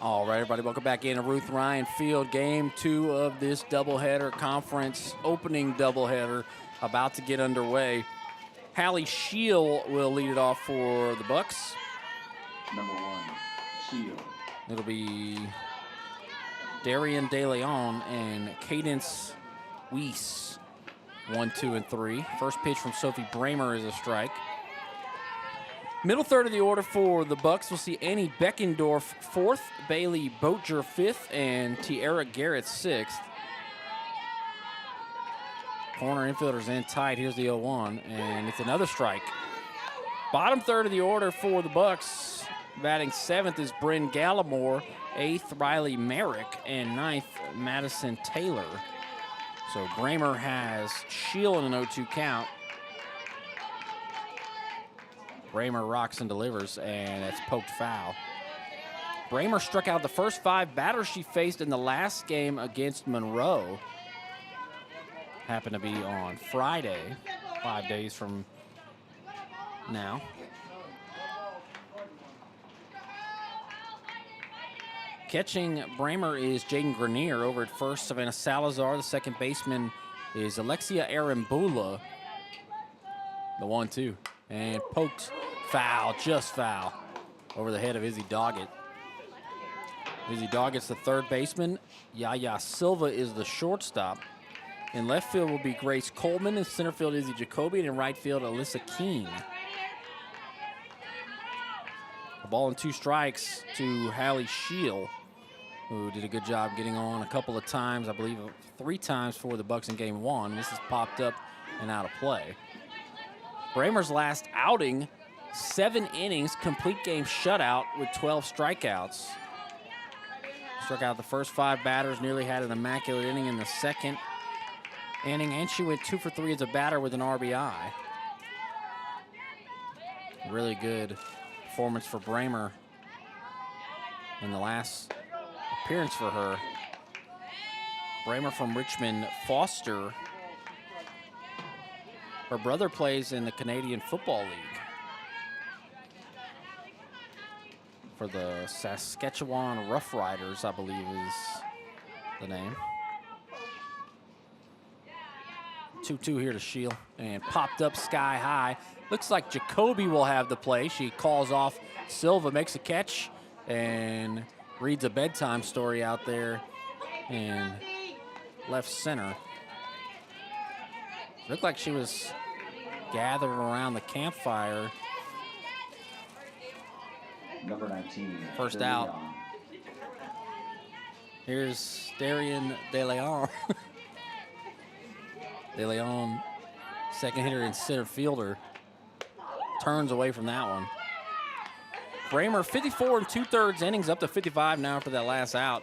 All right, everybody, welcome back into Ruth Ryan Field. Game 2 of this doubleheader, conference opening doubleheader, about to get underway. Hallie Scheel will lead it off for the Bucks. Number 1, Scheel. It'll be Darian De Leon and Cadence Weiss, 1, 2, and 3. First pitch from Sophie Bramer is a strike. Middle third of the order for the Bucks, we'll see Annie Beckendorf 4th, Bailey Boetger 5th, and Tiara Garrett 6th. Corner infielders in tight. Here's the 0-1, and it's another strike. Bottom third of the order for the Bucks, batting 7th is Bryn Gallimore, 8th Riley Merrick, and 9th Madison Taylor. So Bramer has Scheel in an 0-2 count. Bramer rocks and delivers, and it's poked foul. Bramer struck out the first 5 batters she faced in the last game against Monroe. Happened to be on Friday, 5 days from now. Catching Bramer is Jaden Grenier. Over at first, Savannah Salazar. The second baseman is Alexia Arambula. The 1-2. And poked foul, just foul, over the head of Izzy Doggett. Izzy Doggett's the third baseman. Yaya Silva is the shortstop. In left field will be Grace Coleman. In center field, Izzy Jacoby. And in right field, Alyssa Keene. A ball and 2 strikes to Hallie Scheel, who did a good job getting on a couple of times. I believe 3 times for the Bucks in game 1. This has popped up and out of play. Bramer's last outing, 7 innings, complete game shutout with 12 strikeouts. Struck out the first 5 batters, nearly had an immaculate inning in the second inning, and she went 2 for 3 as a batter with an RBI. Really good performance for Bramer in the last appearance for her. Bramer from Richmond Foster. Her brother plays in the Canadian Football League for the Saskatchewan Roughriders, I believe is the name. 2-2 here to Scheel, and popped up sky high. Looks like Jacoby will have the play. She calls off Silva, makes a catch, and reads a bedtime story out there in left center. Looked like she was gathered around the campfire. Number 19. First out. Here's Darian De Leon. De Leon, second hitter and center fielder, turns away from that one. Bramer, 54 2/3 innings, up to 55 now after that last out.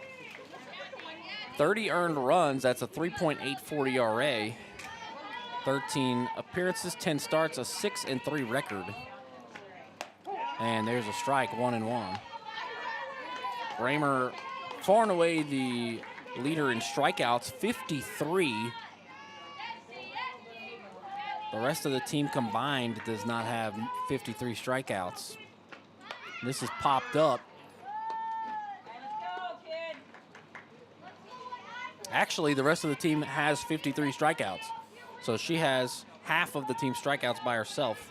30 earned runs, that's a 3.84 ERA. 13 appearances, 10 starts, a 6-3 record. And there's a strike, 1-1. Bramer, far and away the leader in strikeouts, 53. The rest of the team combined does not have 53 strikeouts. This has popped up. Actually, the rest of the team has 53 strikeouts. So she has half of the team's strikeouts by herself.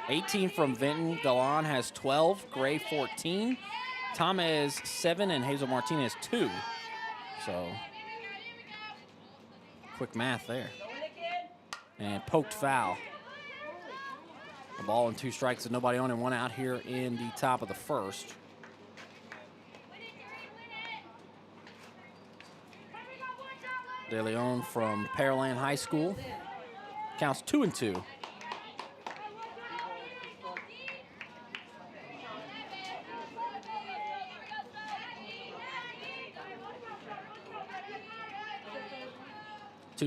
18 from Vinton. Galan has 12. Gray 14. Tamez 7 and Hazel Martinez 2. So quick math there. And poked foul. A ball and 2 strikes and nobody on and 1 out here in the top of the first. De Leon from Pearland High School. Counts 2-2.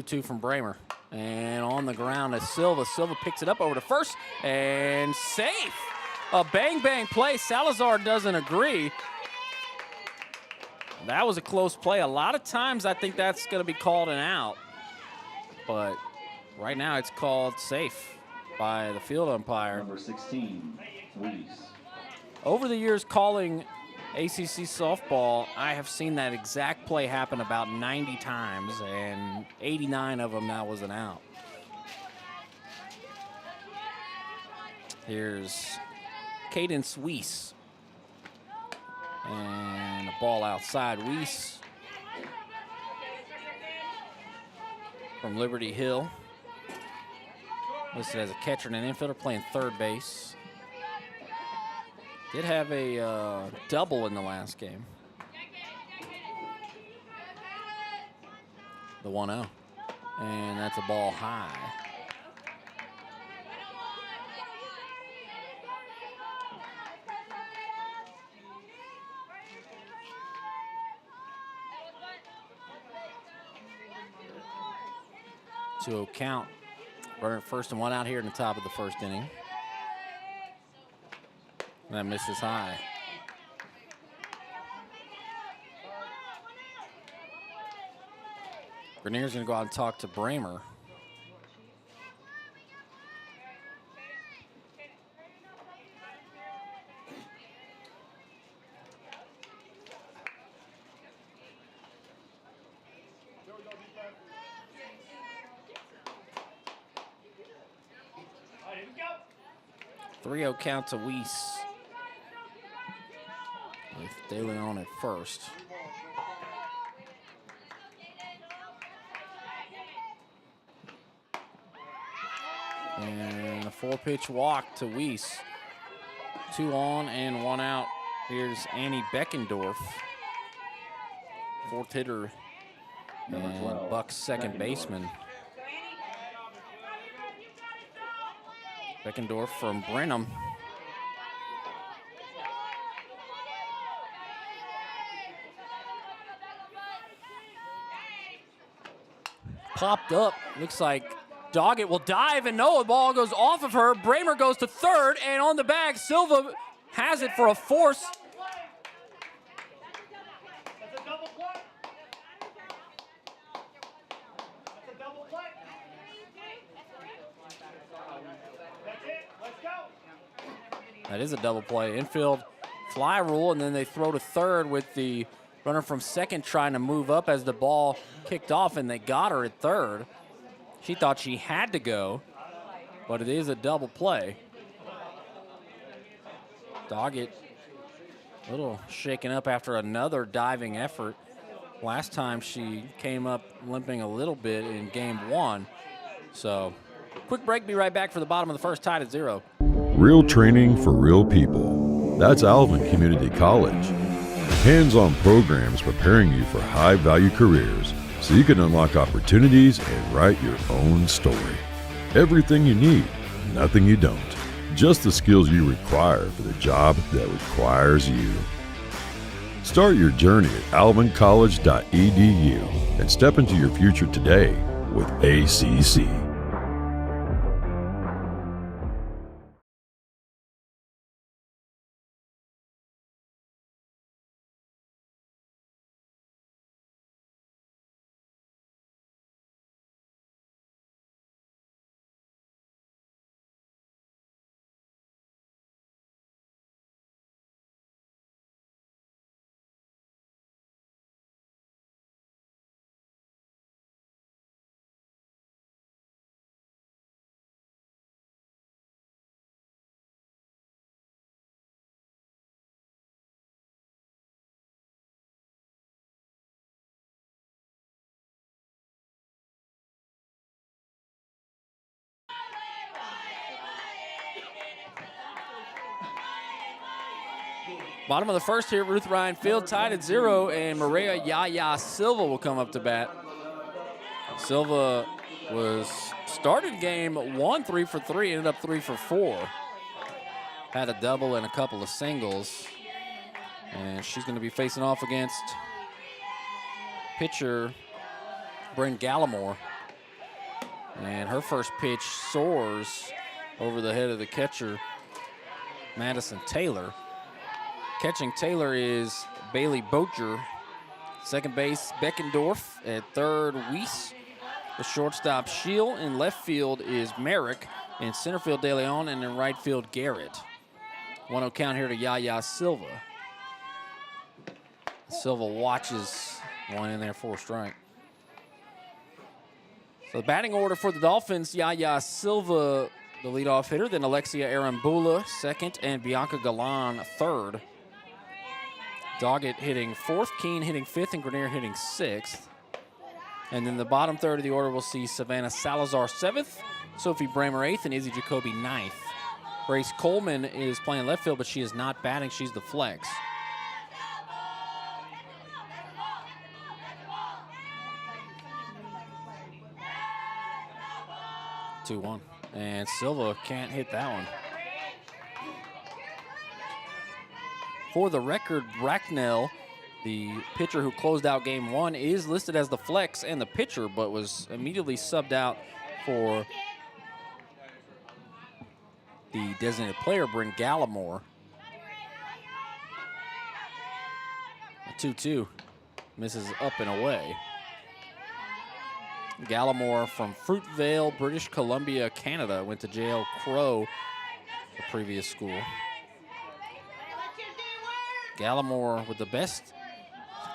Two from Bramer. And on the ground is Silva. Silva picks it up over to first and safe. A bang-bang play. Salazar doesn't agree. That was a close play. A lot of times I think that's going to be called an out. But right now it's called safe by the field umpire. Number 16, Weiss. Over the years, calling ACC softball, I have seen that exact play happen about 90 times, and 89 of them that was an out. Here's Cadence Weiss. And a ball outside. Weiss from Liberty Hill. Listed as a catcher and an infielder, playing third base. Did have a double in the last game. The 1-0. And that's a ball high. To count. Runner first and 1 out here in the top of the first inning. That misses high. Grenier's going to go out and talk to Bramer. All right, 3-0 count to Weiss. With De Leon at first. And a 4-pitch walk to Weiss. 2 on and 1 out. Here's Annie Beckendorf. 4th hitter and 12, Buck's second baseman. Beckendorf from Brenham. Popped up. Looks like Doggett will dive, and no, the ball goes off of her. Bramer goes to third, and on the bag, Silva has it for a force. That's a double play. That's a double play. That's it. Let's go. That is a double play. Infield fly rule, and then they throw to third with the runner from second trying to move up as the ball kicked off, and they got her at third. She thought she had to go, but it is a double play. Doggett a little shaken up after another diving effort. Last time she came up limping a little bit in game 1. So, quick break, be right back for the bottom of the first, tied at 0. Real training for real people. That's Alvin Community College. Hands-on programs preparing you for high-value careers so you can unlock opportunities and write your own story. Everything you need, nothing you don't. Just the skills you require for the job that requires you. Start your journey at alvincollege.edu and step into your future today with ACC. Bottom of the first here, Ruth Ryan Field tied at 0, and Maria Yaya Silva will come up to bat. Silva started game 1 3 for 3, ended up 3 for 4. Had a double and a couple of singles. And she's going to be facing off against pitcher Bryn Gallimore. And her first pitch soars over the head of the catcher, Madison Taylor. Catching Taylor is Bailey Bocher. Second base, Beckendorf. At third, Weiss. The shortstop, Scheel. In left field is Merrick. In center field, De Leon. And in right field, Garrett. 1-0 count here to Yaya Silva. Silva watches one in there for a strike. So the batting order for the Dolphins, Yaya Silva, the leadoff hitter, then Alexia Arambula, second, and Bianca Galan, third. Doggett hitting fourth, Keene hitting fifth, and Grenier hitting sixth. And then the bottom third of the order, we'll see Savannah Salazar, seventh, Sophie Bramer, eighth, and Izzy Jacoby, ninth. Grace Coleman is playing left field, but she is not batting. She's the flex. 2-1. And Silva can't hit that one. For the record, Bracknell, the pitcher who closed out game one, is listed as the flex and the pitcher, but was immediately subbed out for the designated player, Bryn Gallimore. 2-2, misses up and away. Gallimore from Fruitvale, British Columbia, Canada, went to JL Crow, the previous school. Gallimore with the best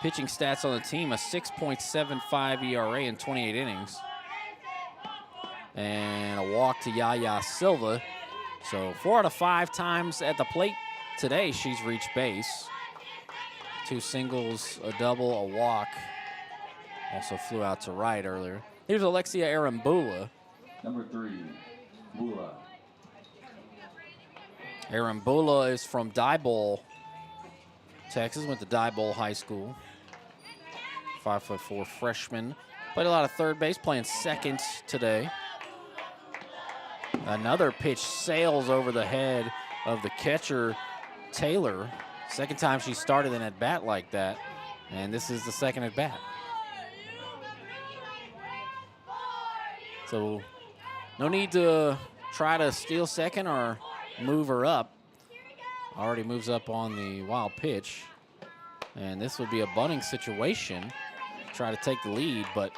pitching stats on the team, a 6.75 ERA in 28 innings. And a walk to Yaya Silva. So 4 out of 5 times at the plate today she's reached base. 2 singles, a double, a walk. Also flew out to right earlier. Here's Alexia Arambula. Number 3, Bula. Arambula is from Diboll, Texas. Went to Diboll High School. 5'4" freshman. Played a lot of third base, playing second today. Another pitch sails over the head of the catcher, Taylor. Second time she started an at-bat like that, and this is the second at-bat. So no need to try to steal second or move her up. Already moves up on the wild pitch. And this would be a bunting situation. Try to take the lead, but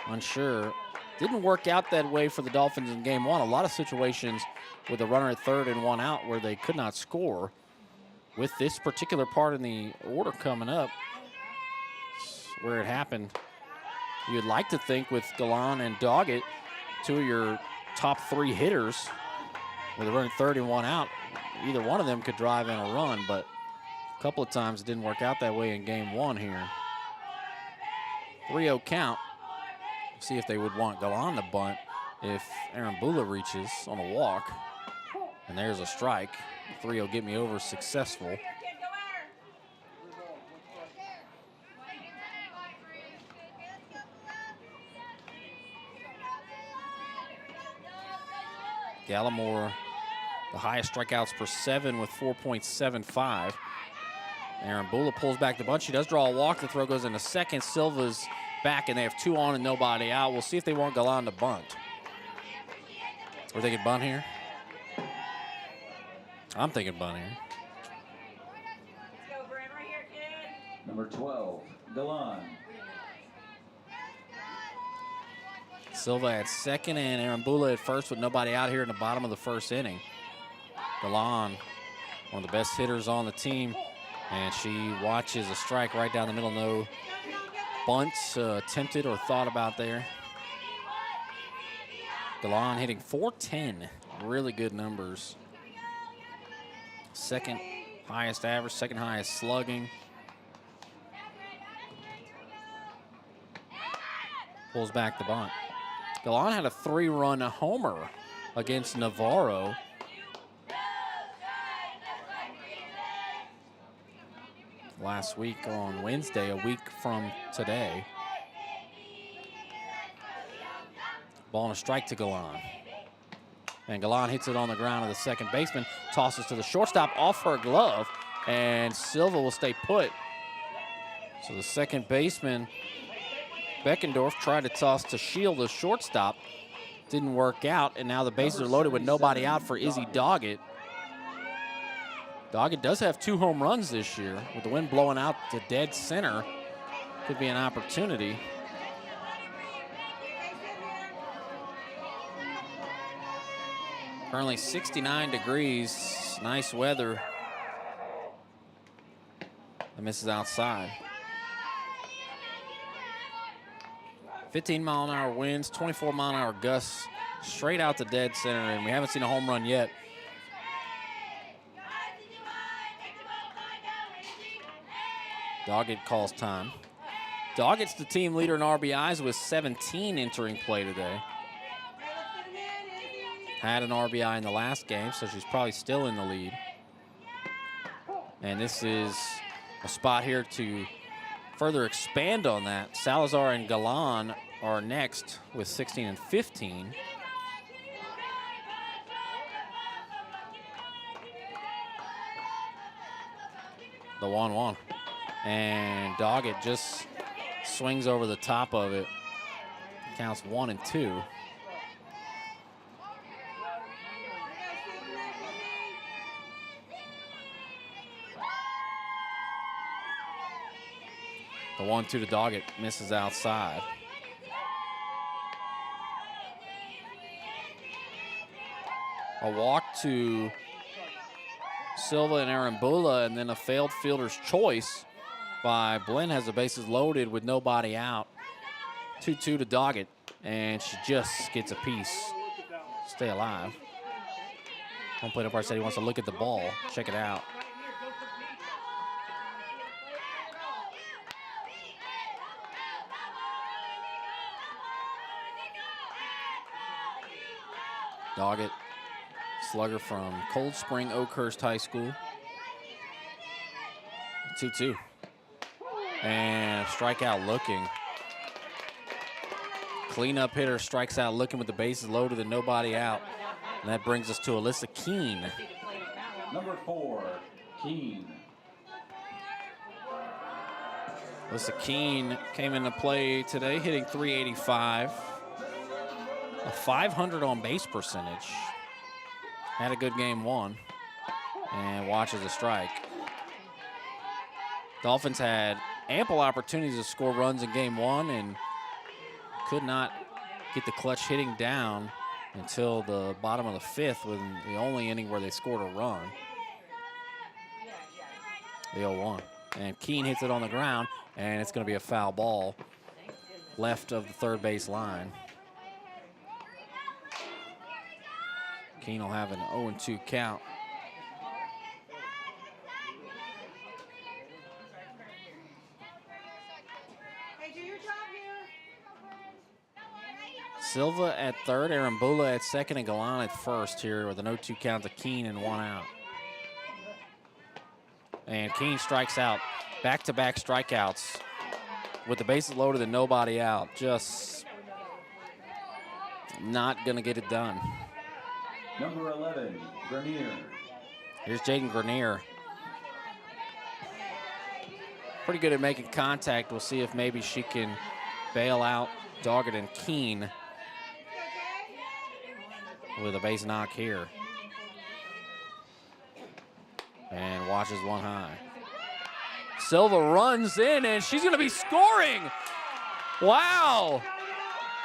unsure. Didn't work out that way for the Dolphins in game one. A lot of situations with a runner at third and 1 out where they could not score. With this particular part in the order coming up, where it happened. You'd like to think with Galan and Doggett, 2 of your top 3 hitters, with a run at third and 1 out, either one of them could drive in a run, but a couple of times it didn't work out that way in game one here. 3-0 count. See if they would want Galan to bunt if Arambula reaches on a walk. And there's a strike. 3-0 get me over, successful. Gallimore, the highest strikeouts per 7 with 4.75. Arambula pulls back the bunt. She does draw a walk. The throw goes into second. Silva's back, and they have 2 on and nobody out. We'll see if they want Galan to bunt. Or they could bunt here. I'm thinking bunt here. Let's go, Brent, right here, kid. Number 12, Galan. Silva at second and Arambula at first with nobody out here in the bottom of the first inning. Galan, one of the best hitters on the team, and she watches a strike right down the middle. No bunts attempted or thought about there. Galan hitting .410, really good numbers. Second highest average, second highest slugging. Pulls back the bunt. Galan had a 3-run homer against Navarro. Last week on Wednesday, a week from today. Ball and a strike to Galan. And Galan hits it on the ground of the second baseman, tosses to the shortstop off her glove, and Silva will stay put. So the second baseman, Beckendorf, tried to toss to Shield, the shortstop. Didn't work out, and now the bases are loaded with nobody out for Izzy Doggett. Doggett does have 2 home runs this year. With the wind blowing out to dead center, could be an opportunity. Currently 69 degrees, nice weather. That misses outside. 15-mile-an-hour winds, 24-mile-an-hour gusts, straight out to dead center, and we haven't seen a home run yet. Doggett calls time. Doggett's the team leader in RBIs with 17 entering play today. Had an RBI in the last game, so she's probably still in the lead. And this is a spot here to further expand on that. Salazar and Galan are next with 16 and 15. The 1-1. And Doggett just swings over the top of it. Counts 1 and 2. The 1-2 to Doggett misses outside. A walk to Silva and Arambula, and then a failed fielder's choice by Blinn has the bases loaded with nobody out. 2-2 to Doggett, and she just gets a piece. Stay alive. Home plate umpire said he wants to look at the ball. Check it out. Doggett, slugger from Cold Spring Oakhurst High School. 2-2. And strikeout looking. Cleanup hitter strikes out looking with the bases loaded and nobody out. And that brings us to Alyssa Keene. Number 4, Keene. Alyssa Keene came into play today, hitting .385. A .500 on base percentage. Had a good game 1. And watches a strike. Dolphins had ample opportunities to score runs in game 1 and could not get the clutch hitting down until the bottom of the 5th, with the only inning where they scored a run. The 0-1. And Keene hits it on the ground, and it's going to be a foul ball left of the third base line. Keene will have an 0-2 count. Silva at third, Arambula at second, and Galan at first here with an 0-2 count to Keene and 1 out. And Keene strikes out. Back-to-back strikeouts with the bases loaded and nobody out. Just not going to get it done. Number 11, Grenier. Here's Jaden Grenier. Pretty good at making contact. We'll see if maybe she can bail out Doggett and Keene with a base knock here. And watches one high. Silva runs in, and she's going to be scoring. Wow.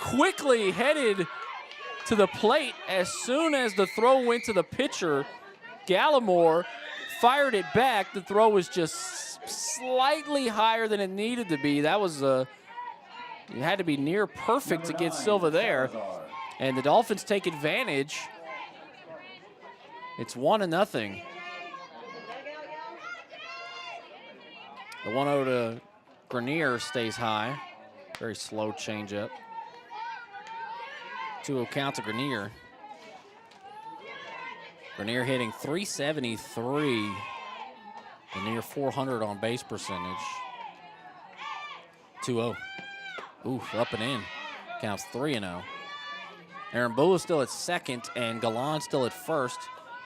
Quickly headed to the plate as soon as the throw went to the pitcher. Gallimore fired it back. The throw was just slightly higher than it needed to be. That was it had to be near perfect to get Silva there. And the Dolphins take advantage. It's 1-0. The 1-0 to Grenier stays high. Very slow changeup. 2-0 count to Grenier. Grenier hitting .373. The near .400 on base percentage. 2-0. Oof, up and in. Counts 3-0. Arambula still at second and Galan still at first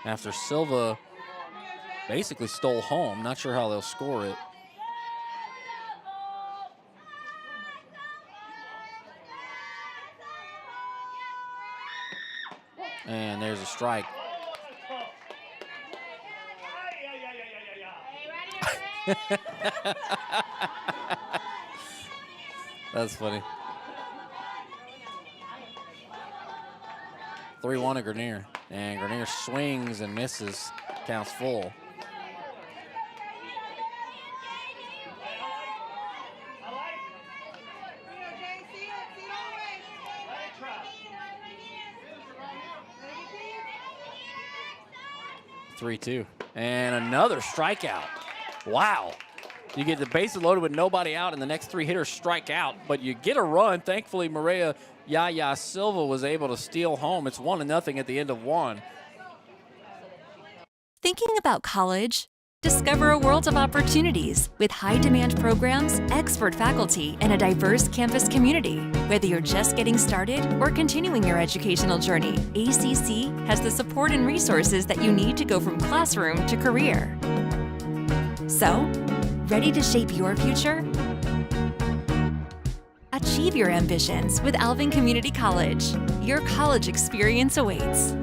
after Silva basically stole home. Not sure how they'll score it. And there's a strike. That's funny. 3-1 to Grenier. And Grenier swings and misses. Counts full. 3-2. And another strikeout. Wow. You get the bases loaded with nobody out, and the next 3 hitters strike out, but you get a run. Thankfully, Maria Yaya Silva was able to steal home. It's 1-0 at the end of 1. Thinking about college? Discover a world of opportunities with high-demand programs, expert faculty, and a diverse campus community. Whether you're just getting started or continuing your educational journey, ACC has the support and resources that you need to go from classroom to career. So, ready to shape your future? Achieve your ambitions with Alvin Community College. Your college experience awaits.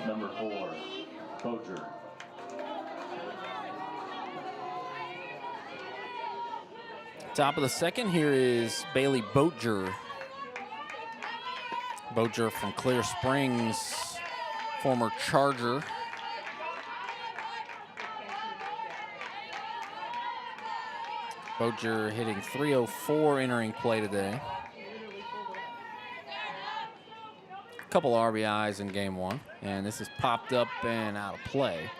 Number 4, Poacher. Top of the second, here is Bailey Boatger. Boatger from Clear Springs, former Charger. Boatger hitting .304 entering play today. Couple RBIs in game 1, and this is popped up and out of play.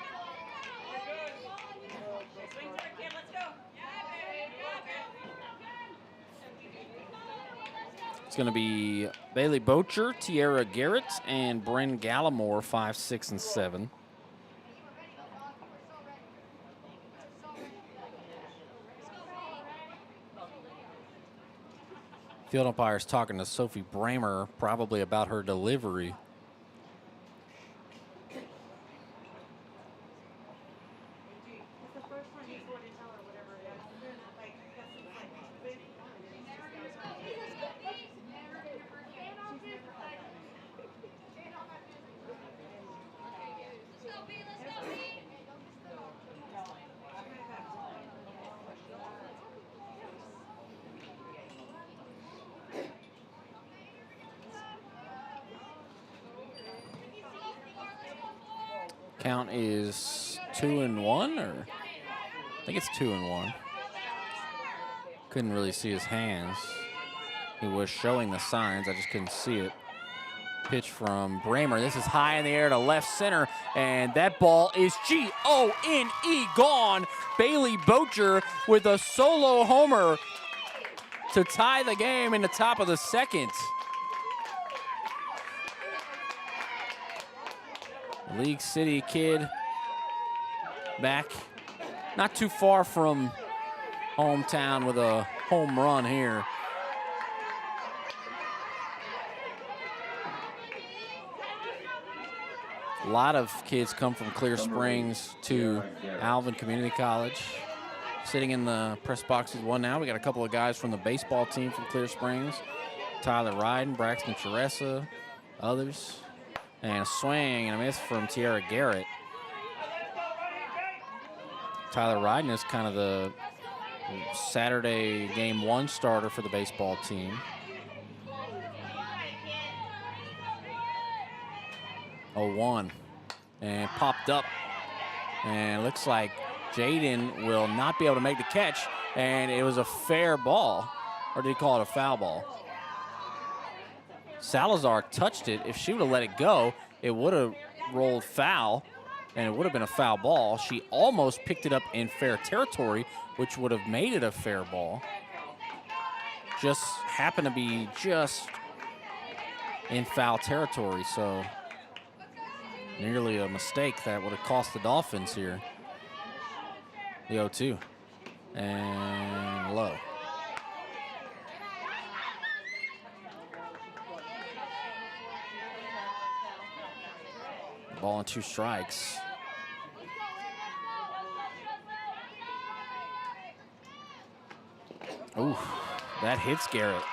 It's going to be Bailey Boatger, Tiara Garrett, and Bryn Gallimore, 5, 6, and 7. Field umpire's talking to Sophie Bramer, probably about her delivery. Count is 2-1, or I think it's 2-1. Couldn't really see his hands. He was showing the signs, I just couldn't see it. Pitch from Bramer. This is high in the air to left center, and that ball is G-O-N-E, gone. Bailey Boatger with a solo homer to tie the game in the top of the second. League City kid back not too far from hometown with a home run here. A lot of kids come from Clear Springs to Alvin Community College. Sitting in the press box is one now. We got a couple of guys from the baseball team from Clear Springs. Tyler Ryden, Braxton Teresa, others. And a swing and a miss from Tiara Garrett. Tyler Ryden is kind of the Saturday game 1 starter for the baseball team. 0-1 and popped up, and looks like Jaden will not be able to make the catch, and it was a fair ball, or did he call it a foul ball? Salazar touched it. If she would have let it go, it would have rolled foul, and it would have been a foul ball. She almost picked it up in fair territory, which would have made it a fair ball. Just happened to be just in foul territory, so nearly a mistake that would have cost the Dolphins here. The 0-2 and low. Ball and 2 strikes. Ooh, that hits Garrett.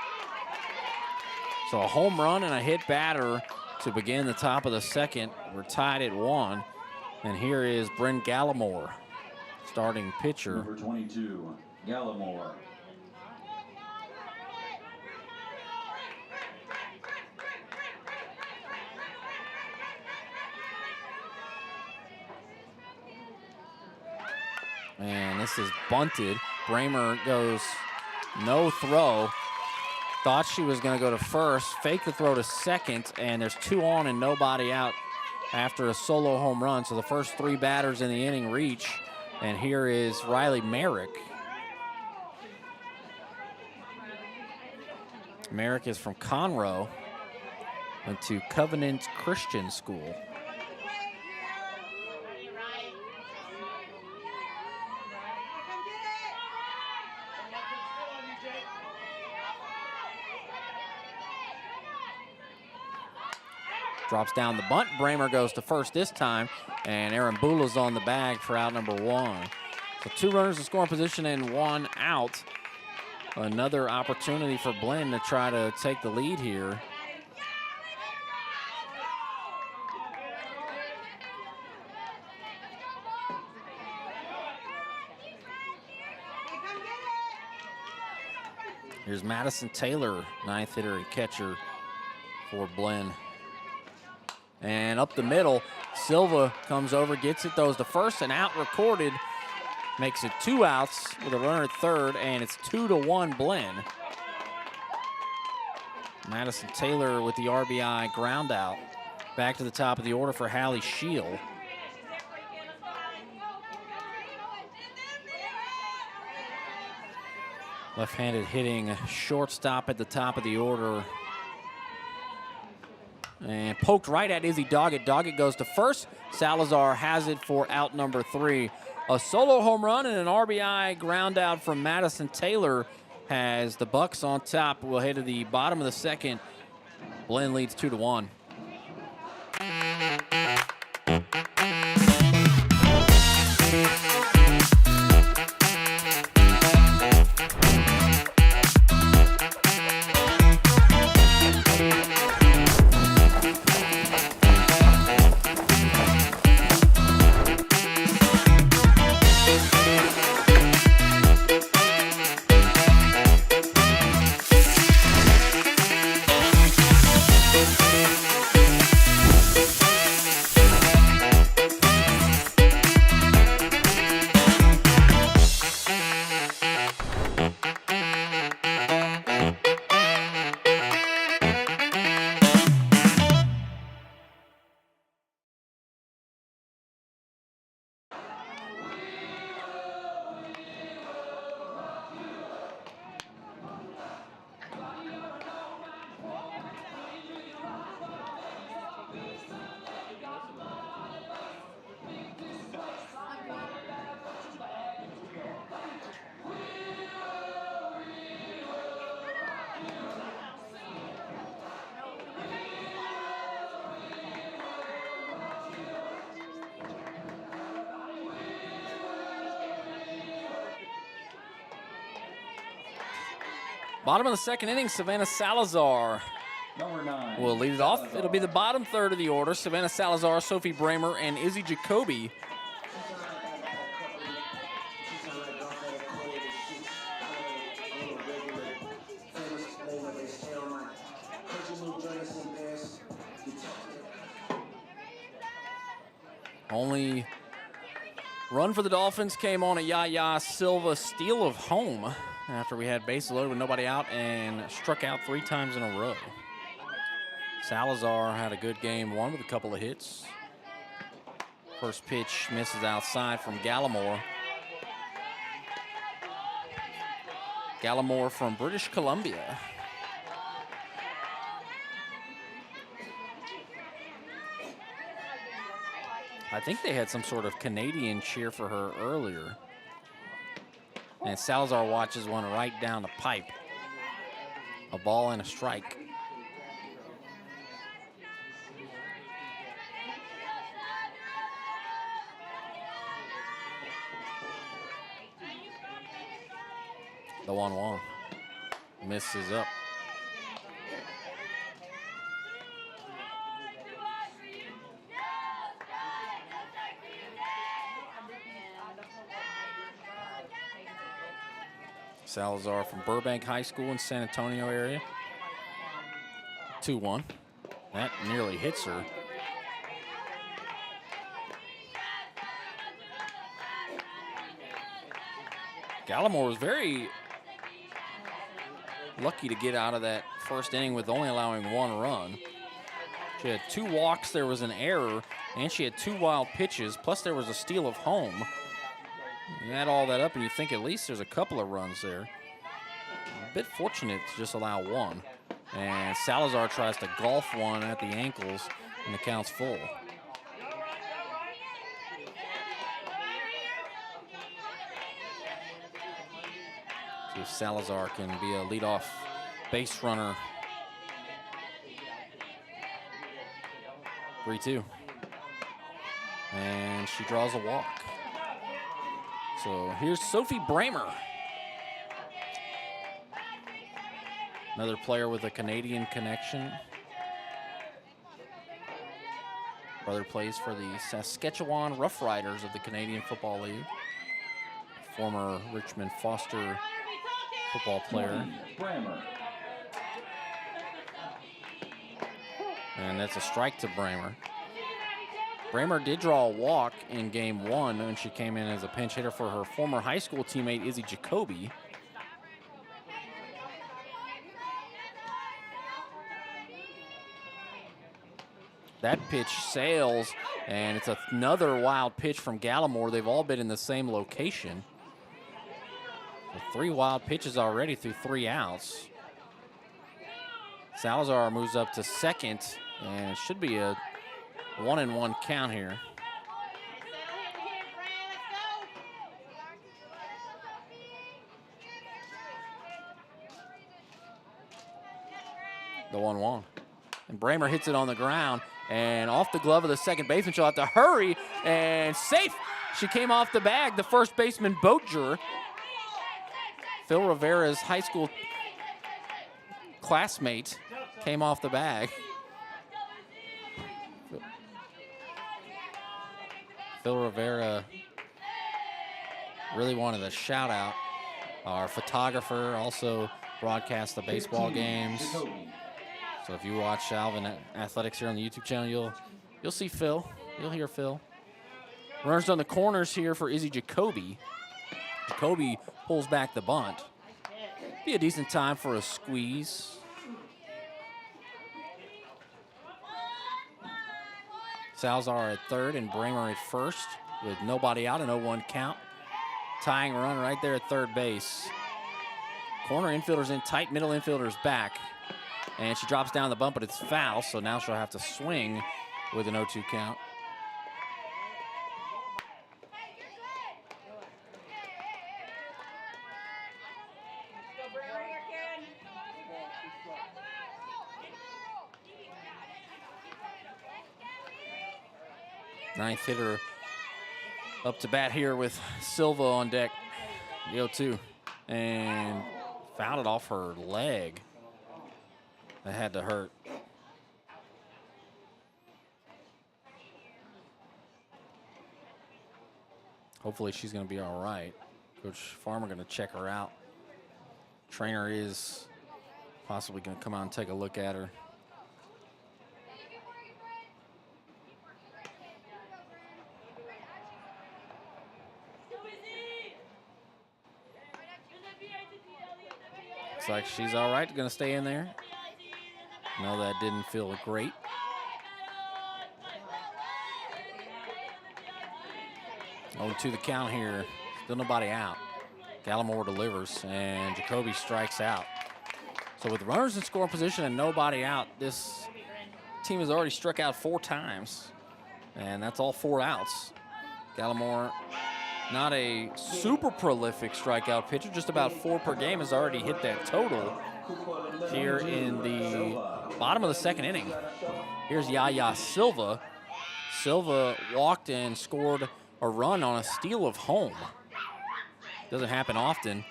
So a home run and a hit batter to begin the top of the second. We're tied at 1. And here is Blinn Gallimore, starting pitcher. Number 22, Gallimore. And this is bunted. Bramer goes no throw. Thought she was going to go to first, fake the throw to second, and there's 2 on and nobody out after a solo home run. So the first 3 batters in the inning reach. And here is Riley Merrick. Merrick is from Conroe, went to Covenant Christian School. Drops down the bunt. Bramer goes to first this time, and Aaron Bula's on the bag for out number 1. So 2 runners in scoring position and 1 out. Another opportunity for Blinn to try to take the lead here. Here's Madison Taylor, 9th hitter and catcher for Blinn. And up the middle, Silva comes over, gets it, throws to first, and out recorded. Makes it 2 outs with a runner at third, and it's 2-1 Blinn. Madison Taylor with the RBI ground out. Back to the top of the order for Hallie Shield. Left-handed hitting shortstop at the top of the order. And poked right at Izzy Doggett. Doggett goes to first. Salazar has it for out number 3. A solo home run and an RBI ground out from Madison Taylor has the Bucks on top. We'll head to the bottom of the second. Blinn leads 2-1. Bottom of the second inning, Savannah Salazar Number 9. will lead it off. It'll be the bottom third of the order. Savannah Salazar, Sophie Bramer, and Izzy Jacoby. Only run for the Dolphins came on a Yaya Silva steal of home after we had bases loaded with nobody out and struck out 3 times in a row. Salazar had a good game, one with a couple of hits. First pitch misses outside from Gallimore. Gallimore from British Columbia. I think they had some sort of Canadian cheer for her earlier. And Salazar watches one right down the pipe. A ball and a strike. The 1-1. Misses up. Salazar from Burbank High School in San Antonio area. 2-1. That nearly hits her. Gallimore was very lucky to get out of that first inning with only allowing 1 run. She had 2 walks, there was an error, and she had 2 wild pitches, plus there was a steal of home. You add all that up and you think at least there's a couple of runs there. A bit fortunate to just allow 1. And Salazar tries to golf one at the ankles and the count's full. See if Salazar can be a leadoff base runner. 3-2. And she draws a walk. So here's Sophie Bramer. Another player with a Canadian connection. Brother plays for the Saskatchewan Roughriders of the Canadian Football League. Former Richmond Foster football player. Bramer. And that's a strike to Bramer. Bramer did draw a walk in game 1 when she came in as a pinch hitter for her former high school teammate, Izzy Jacoby. That pitch sails, and it's another wild pitch from Gallimore. They've all been in the same location. So 3 wild pitches already through 3 outs. Salazar moves up to second, and it should be a 1-1 count here. The 1-1. And Bramer hits it on the ground and off the glove of the second baseman. She'll have to hurry and safe. She came off the bag. The first baseman, Boatger. Phil Rivera's high school classmate came off the bag. Phil Rivera really wanted a shout out. Our photographer also broadcasts the baseball games. So if you watch Alvin Athletics here on the YouTube channel, you'll see Phil. You'll hear Phil. Runners on the corners here for Izzy Jacoby. Jacoby pulls back the bunt. Be a decent time for a squeeze. Salazar at third and Bramer at first with nobody out, an 0-1 count. Tying run right there at third base. Corner infielder's in tight, middle infielder's back. And she drops down the bump, but it's foul, so now she'll have to swing with an 0-2 count. Ninth hitter up to bat here with Silva on deck. The 0-2. And fouled it off her leg. That had to hurt. Hopefully she's going to be all right. Coach Farmer going to check her out. Trainer is possibly going to come out and take a look at her. Looks like she's all right, going to stay in there. No, that didn't feel great. Oh, to the count here. Still nobody out. Gallimore delivers, and Jacoby strikes out. So with runners in scoring position and nobody out, this team has already struck out 4 times. And that's all 4 outs. Gallimore, not a super prolific strikeout pitcher, just about 4 per game, has already hit that total here in the bottom of the 2nd inning. Here's Yaya Silva. Silva walked and scored a run on a steal of home. Doesn't happen often.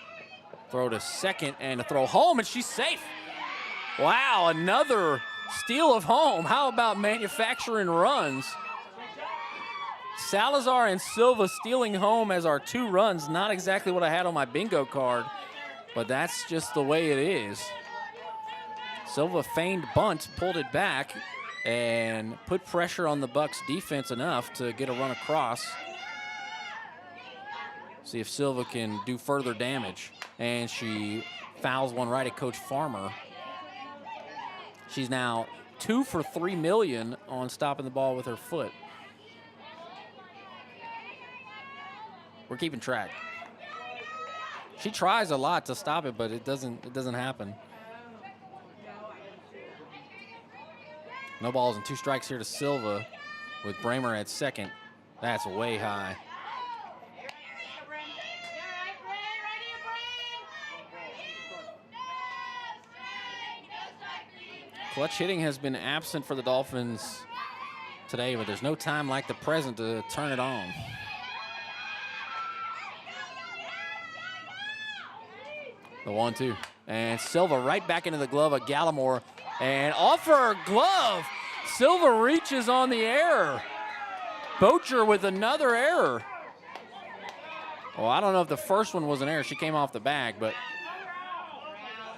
Throw to second and a throw home, and she's safe. Wow, another steal of home. How about manufacturing runs? Salazar and Silva stealing home as our 2 runs. Not exactly what I had on my bingo card, but that's just the way it is. Silva feigned bunt, pulled it back, and put pressure on the Bucks defense enough to get a run across. See if Silva can do further damage. And she fouls one right at Coach Farmer. She's now 2 for $3 million on stopping the ball with her foot. We're keeping track. She tries a lot to stop it, but it doesn't happen. No balls and 2 strikes here to Silva with Bramer at second. That's way high. Clutch hitting has been absent for the Dolphins today, but there's no time like the present to turn it on. The 1-2. And Silva right back into the glove of Gallimore. And off her glove, Silva reaches on the error. Bocher with another error. Well, I don't know if the first one was an error. She came off the bag, but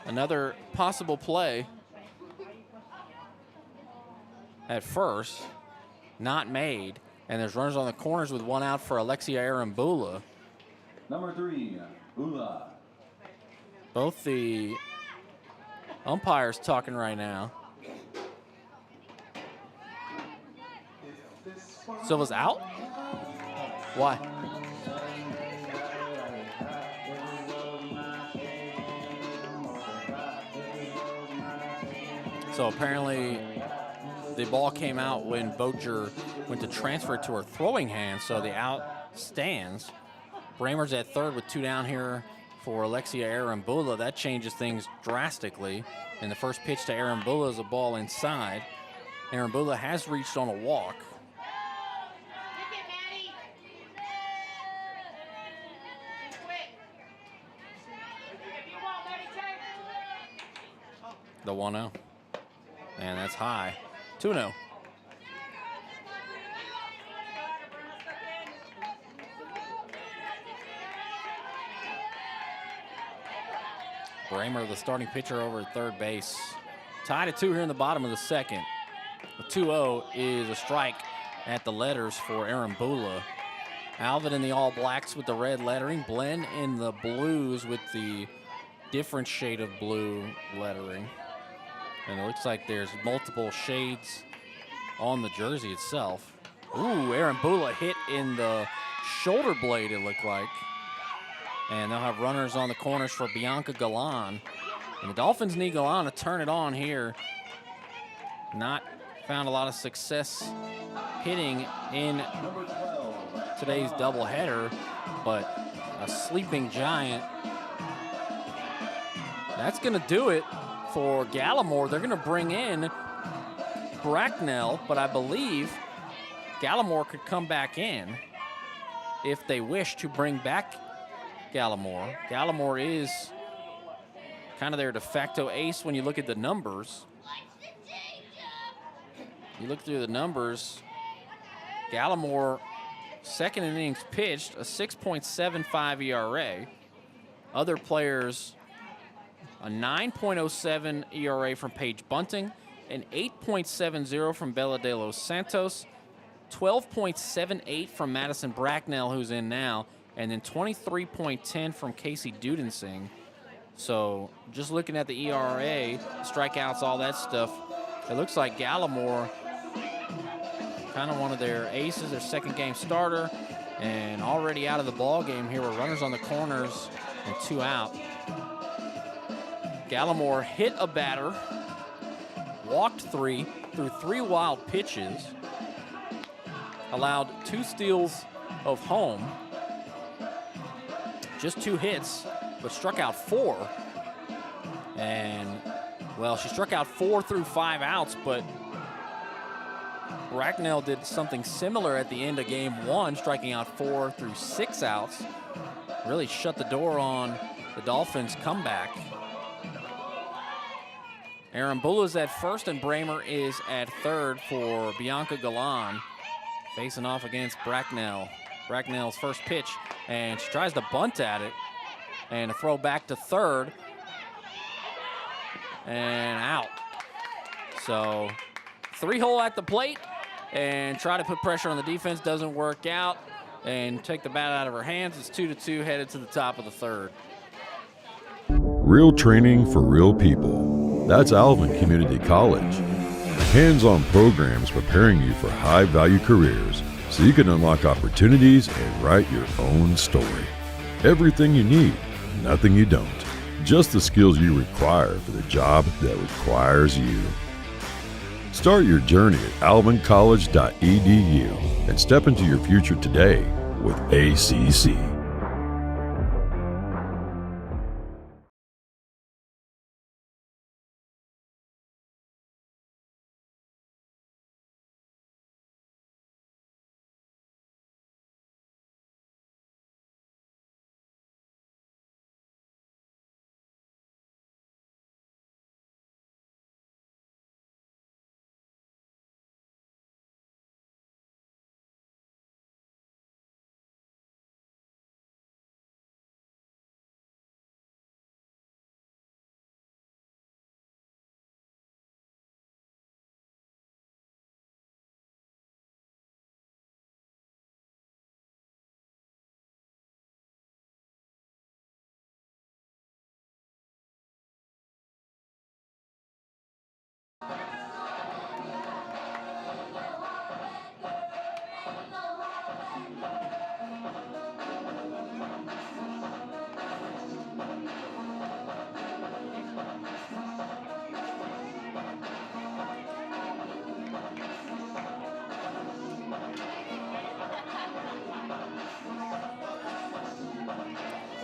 another possible play at first, not made. And there's runners on the corners with 1 out for Alexia Arambula. Number 3, Ula. Both the umpires talking right now. Silva's out? Why? So apparently the ball came out when Bocher went to transfer it to her throwing hand, so the out stands. Bramer's at third with 2 down here for Alexia Arambula. That changes things drastically. And the first pitch to Arambula is a ball inside. Arambula has reached on a walk. The 1-0. And that's high. 2-0. Bramer, the starting pitcher, over at third base. Tied at 2 here in the bottom of the 2nd. The 2-0 is a strike at the letters for Arambula. Alvin in the all blacks with the red lettering. Blinn in the blues with the different shade of blue lettering. And it looks like there's multiple shades on the jersey itself. Ooh, Arambula hit in the shoulder blade, it looked like. And they'll have runners on the corners for Bianca Galan. And the Dolphins need Galan to turn it on here. Not found a lot of success hitting in today's doubleheader, but a sleeping giant. That's going to do it for Gallimore. They're going to bring in Bracknell, but I believe Gallimore could come back in if they wish to bring back Gallimore. Gallimore is kind of their de facto ace when you look at the numbers. You look through the numbers, Gallimore, 2nd innings pitched, a 6.75 ERA. Other players, a 9.07 ERA from Paige Bunting, an 8.70 from Bella de los Santos, 12.78 from Madison Bracknell, who's in now, and then 23.10 from Casey Dudensing. So just looking at the ERA, strikeouts, all that stuff, it looks like Gallimore, kind of one of their aces, their 2nd game starter, and already out of the ball game here with runners on the corners and 2 out. Gallimore hit a batter, walked 3, threw 3 wild pitches, allowed 2 steals of home, just 2 hits, but struck out 4. And, well, she struck out 4 through 5 outs, but Bracknell did something similar at the end of game 1, striking out 4 through 6 outs. Really shut the door on the Dolphins' comeback. Aaron Bull is at first, and Bramer is at third for Bianca Galan, facing off against Bracknell. Bracknell's first pitch, and she tries to bunt at it, and a throw back to third, and out. So 3-hole at the plate, and try to put pressure on the defense, doesn't work out, and take the bat out of her hands. It's 2-2, headed to the top of the third. Real training for real people. That's Alvin Community College. Hands-on programs preparing you for high-value careers so you can unlock opportunities and write your own story. Everything you need, nothing you don't. Just the skills you require for the job that requires you. Start your journey at alvincollege.edu and step into your future today with ACC.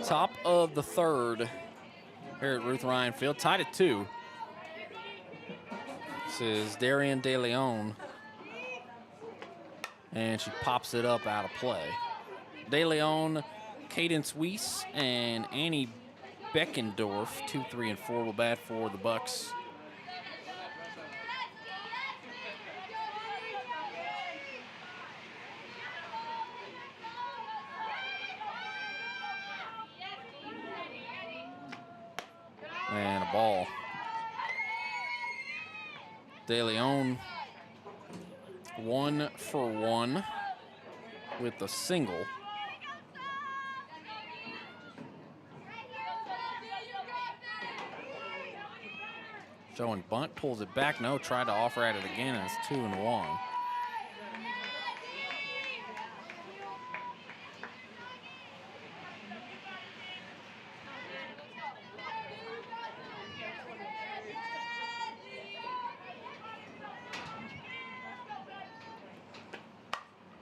Top of the third here at Ruth Ryan Field, tied at 2. This is Darian De Leon, and she pops it up out of play. De Leon, Cadence Weiss, and Annie Beckendorf, 2, 3, and 4 will bat for the Bucks. And a ball. De Leon 1 for 1 with the single. Showing bunt, pulls it back. No, tried to offer at it again, and it's 2-1.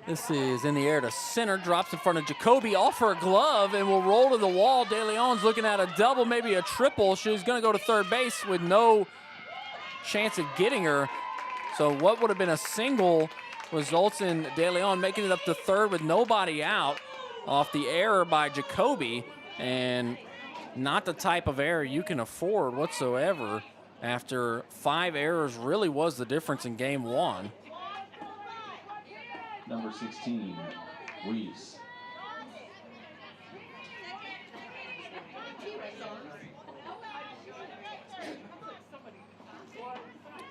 This is in the air to center, drops in front of Jacoby, off her glove, and will roll to the wall. De Leon's looking at a double, maybe a triple. She's going to go to third base with no chance of getting her. So what would have been a single results in De Leon making it up to third with nobody out off the error by Jacoby, and not the type of error you can afford whatsoever after 5 errors really was the difference in game 1. Number 16, Weiss.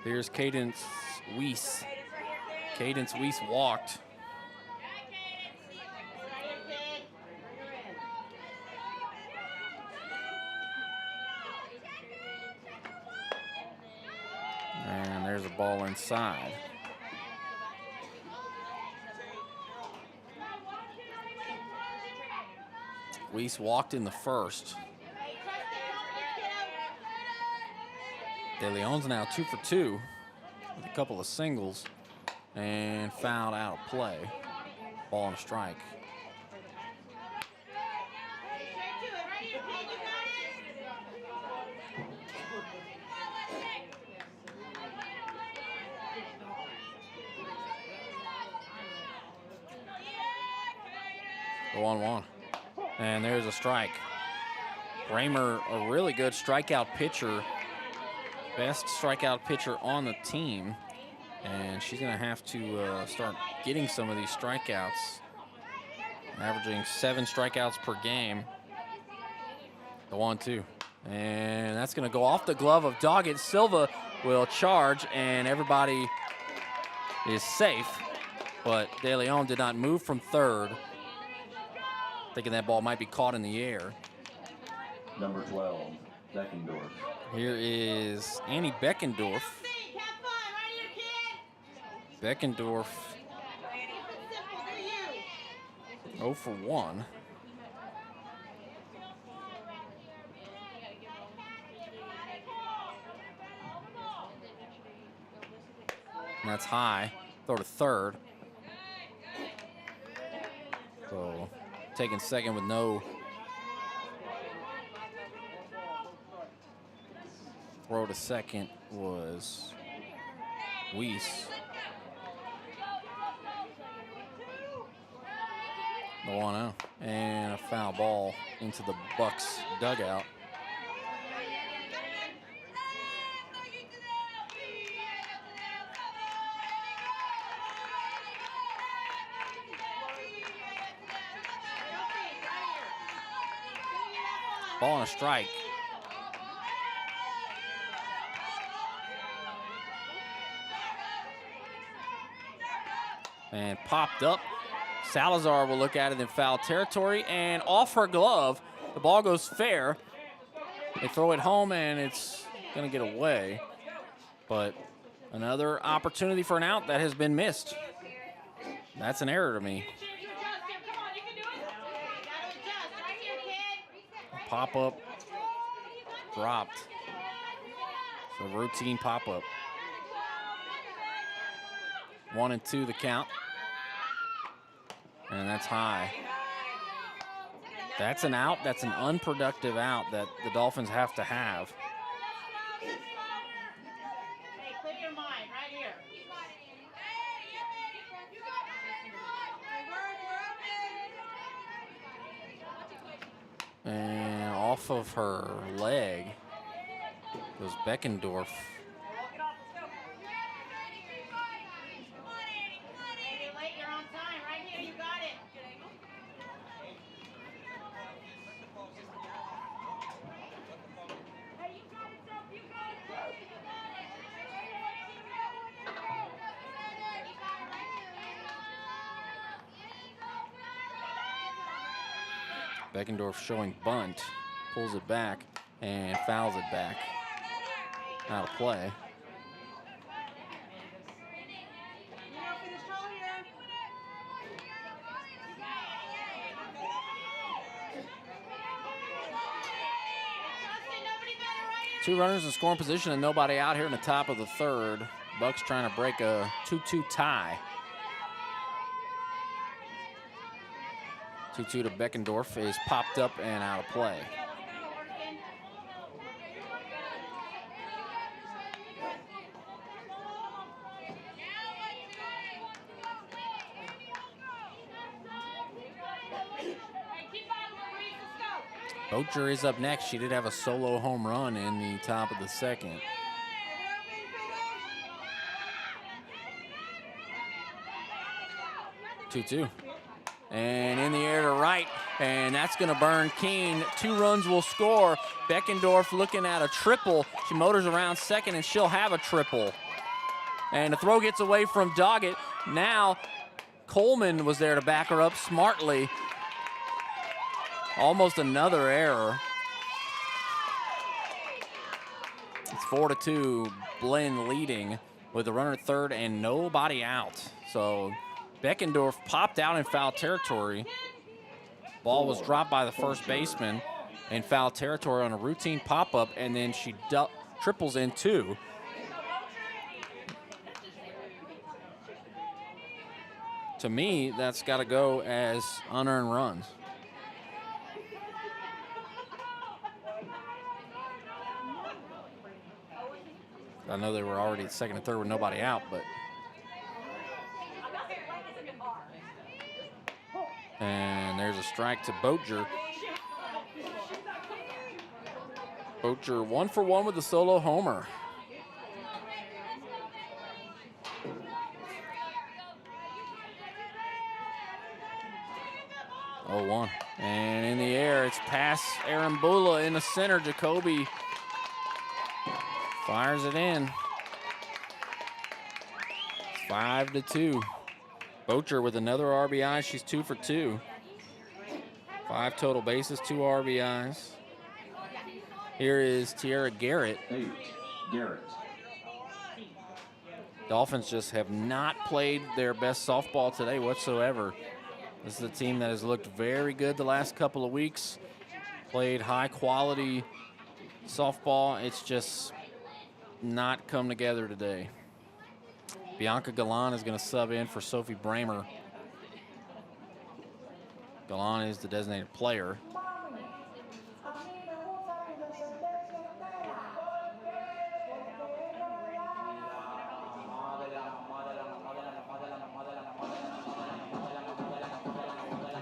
Here's Cadence Weiss. Cadence Weiss walked. And there's a ball inside. Weiss walked in the first. De Leon's now 2 for 2 with a couple of singles and fouled out of play. Ball on a strike. The 1-1. And there's a strike. Raymer, a really good strikeout pitcher. Best strikeout pitcher on the team. And she's going to have to start getting some of these strikeouts. Averaging 7 strikeouts per game. The 1-2. And that's going to go off the glove of Doggett. Silva will charge, and everybody is safe. But De Leon did not move from third. Thinking that ball might be caught in the air. Number 12, Beckendorf. Here is Annie Beckendorf. Beckendorf 0 for 1. And that's high. Throw to third. So taking second with no throw to second was Weiss. The 1-0. And a foul ball into the Bucks dugout. Ball on a strike. And popped up. Salazar will look at it in foul territory, and off her glove, the ball goes fair. They throw it home, and it's going to get away. But another opportunity for an out that has been missed. That's an error to me. Pop-up dropped. So routine pop-up. 1-2 the count. And that's high. That's an out. That's an unproductive out that the Dolphins have to have. Hey, clear your mind right here. And off of her leg goes Beckendorf. You're on time right here. You got it. Beckendorf showing bunt, pulls it back, and fouls it back. Out of play. Two runners in scoring position and nobody out here in the top of the third. Bucks trying to break a 2-2 tie. 2-2 to Beckendorf is popped up and out of play. Ocher is up next. She did have a solo home run in the top of the second. Two. And in the air to right, and that's going to burn Keene. 2 runs will score. Beckendorf looking at a triple. She motors around second, and she'll have a triple. And the throw gets away from Doggett. Now Coleman was there to back her up smartly. Almost another error. It's 4-2. Blinn leading with a runner at third and nobody out. So Beckendorf popped out in foul territory. Ball was dropped by the first baseman in foul territory on a routine pop-up, and then she triples in 2. To me, that's got to go as unearned runs. I know they were already at second and third with nobody out, but. And there's a strike to Bocher. Bocher 1 for 1 with a solo homer. Oh, 1. And in the air, it's past Aaron Bula in the center. Jacoby fires it in. 5-2. Bocher with another RBI. She's 2 for 2. 5 total bases, 2 RBIs. Here is Tiara Garrett. 8, Garrett. Dolphins just have not played their best softball today whatsoever. This is a team that has looked very good the last couple of weeks. Played high quality softball. It's just not come together today. Bianca Galan is going to sub in for Sophie Bramer. Galan is the designated player.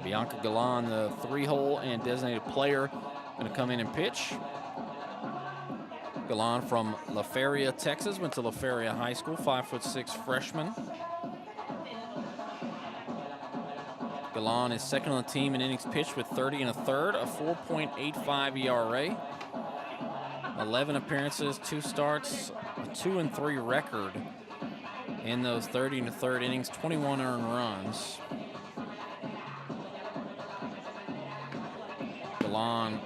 Bianca Galan, the 3-hole and designated player, going to come in and pitch. Galan from La Feria, Texas, went to La Feria High School, 5'6" freshman. Galan is second on the team in innings pitched with 30 1/3, a 4.85 ERA. 11 appearances, 2 starts, a 2-3 record in those 30 1/3 innings, 21 earned runs. Galan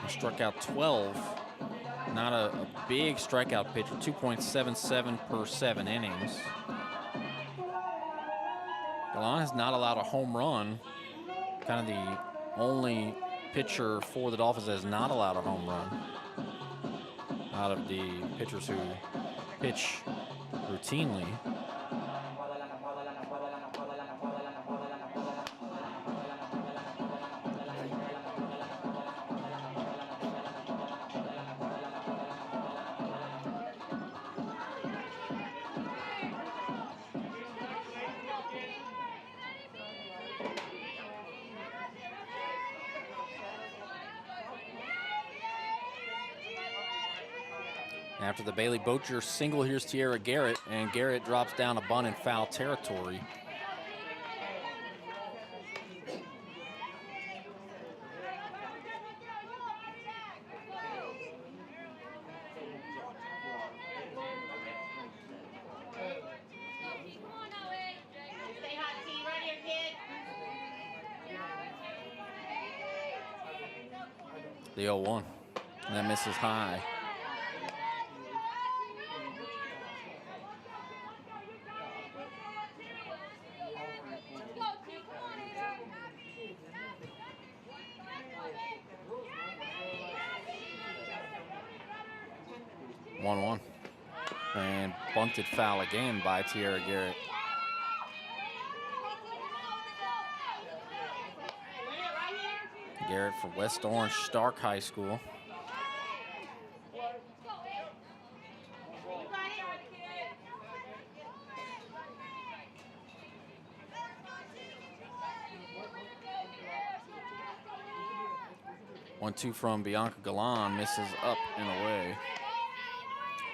struck out 12. Not a big strikeout pitcher, 2.77 per 7 innings. Galan has not allowed a home run. Kind of the only pitcher for the Dolphins that has not allowed a home run out of the pitchers who pitch routinely. After the Bailey Bocher single, here's Tiara Garrett, and Garrett drops down a bunt in foul territory. Stay hot, T. Right here, kid. The 0-1, and that misses high. And bunted foul again by Tiara Garrett. Garrett for West Orange Stark High School. One-two from Bianca Galan, misses up and away.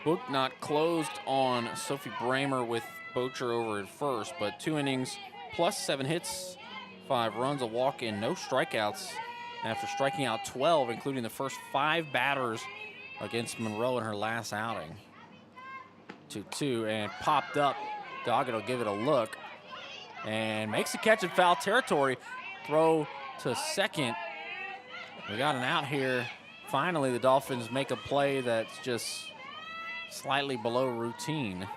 Book not closed on Sophie Bramer with Bocher over at first, but 2 innings plus 7 hits, 5 runs, a walk, and no strikeouts after striking out 12, including the first 5 batters against Monroe in her last outing. 2-2 and popped up. Doggett will give it a look and makes the catch in foul territory. Throw to second. We got an out here. Finally, the Dolphins make a play that's just slightly below routine.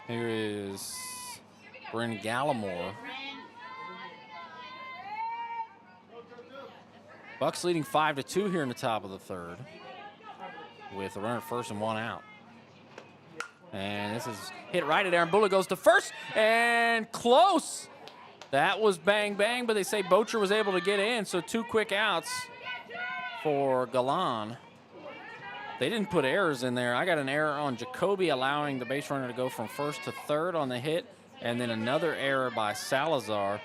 Here is Bryn Gallimore. Bucks leading 5-2 here in the top of the third with a runner at first and 1 out. And this is hit right at Aaron Bullock, goes to first, and close. That was bang, bang, but they say Bocher was able to get in, so 2 quick outs for Galan. They didn't put errors in there. I got an error on Jacoby allowing the base runner to go from first to third on the hit, and then another error by Salazar.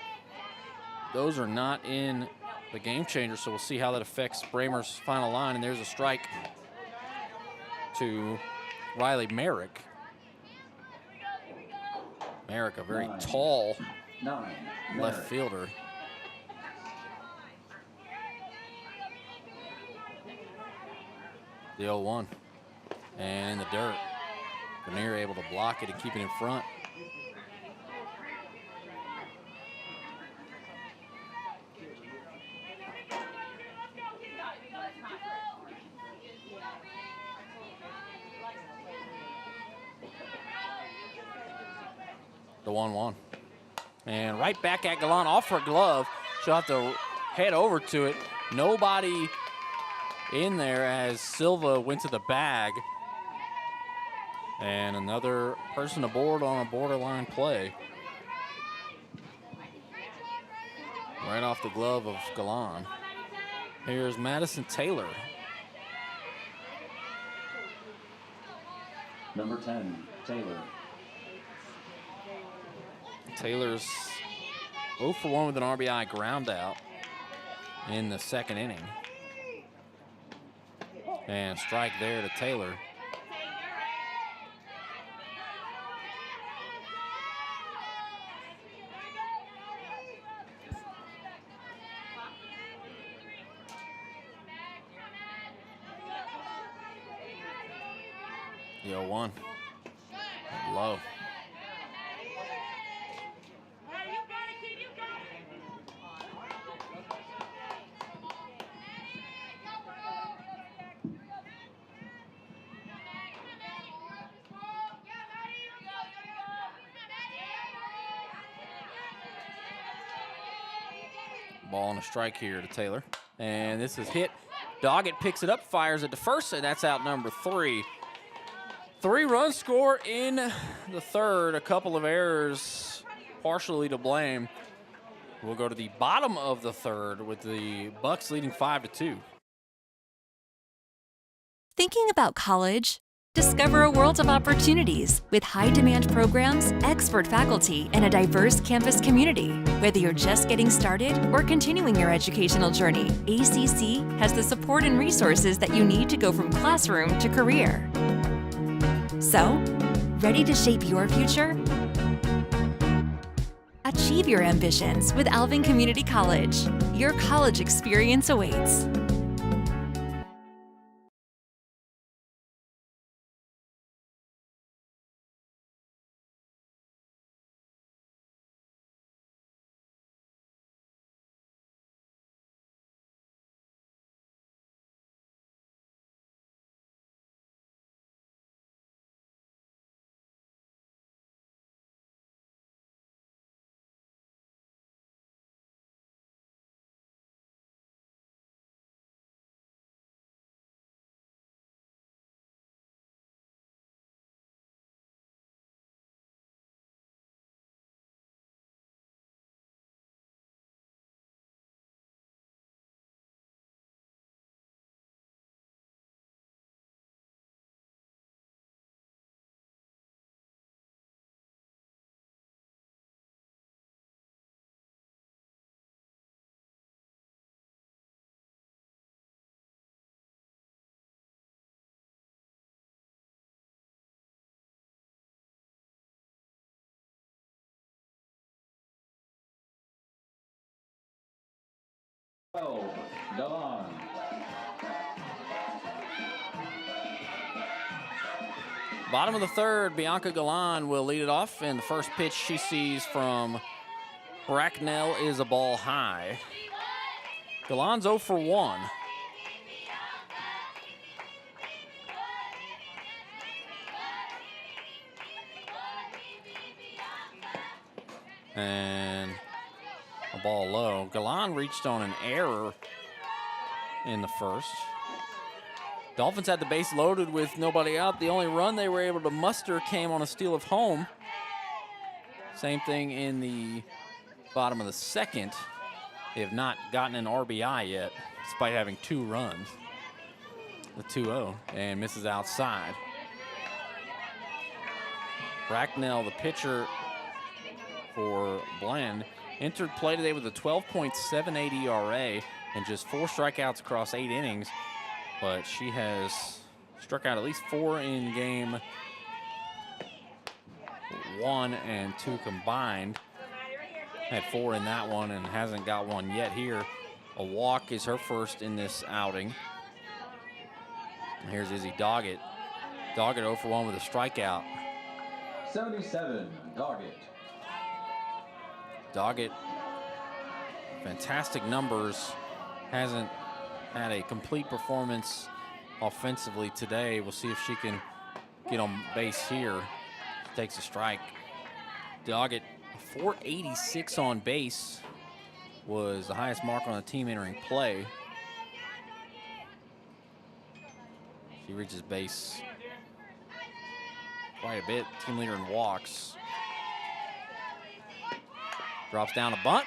Those are not in the game changer, so we'll see how that affects Bramer's final line. And there's a strike to Riley Merrick. Merrick, a very tall left fielder. The 0-1. And in the dirt. Grenier able to block it and keep it in front. The 1-1. And right back at Galan, off her glove. She'll have to head over to it. Nobody in there as Silva went to the bag. And another person aboard on a borderline play. Right off the glove of Galan. Here's Madison Taylor. Number 10, Taylor. Taylor's 0 for 1 with an RBI ground out in the 2nd inning. And strike there to Taylor. The 0-1. Low. Ball and a strike here to Taylor. And this is hit. Doggett picks it up, fires it to first, and that's out number 3. 3-run score in the 3rd. A couple of errors partially to blame. We'll go to the bottom of the 3rd with the Bucks leading 5-2. Thinking about college? Discover a world of opportunities with high-demand programs, expert faculty, and a diverse campus community. Whether you're just getting started or continuing your educational journey, ACC has the support and resources that you need to go from classroom to career. So, ready to shape your future? Achieve your ambitions with Alvin Community College. Your college experience awaits. Galan. Bottom of the 3rd, Bianca Galan will lead it off, and the first pitch she sees from Bracknell is a ball high. Galan's 0 for 1. And a ball low. Galan reached on an error in the 1st. Dolphins had the base loaded with nobody out. The only run they were able to muster came on a steal of home. Same thing in the bottom of the second. They have not gotten an RBI yet, despite having 2 runs. The 2-0, and misses outside. Bracknell, the pitcher for Blinn, entered play today with a 12.78 ERA and just 4 strikeouts across 8 innings. But she has struck out at least 4 in game 1 and 2 combined. Had 4 in that one and hasn't got one yet here. A walk is her first in this outing. And here's Izzy Doggett. Doggett 0 for 1 with a strikeout. 77, Doggett. Doggett, fantastic numbers. Hasn't had a complete performance offensively today. We'll see if she can get on base here. Takes a strike. Doggett, 486 on base was the highest mark on the team entering play. She reaches base quite a bit. Team leader in walks. Drops down a bunt,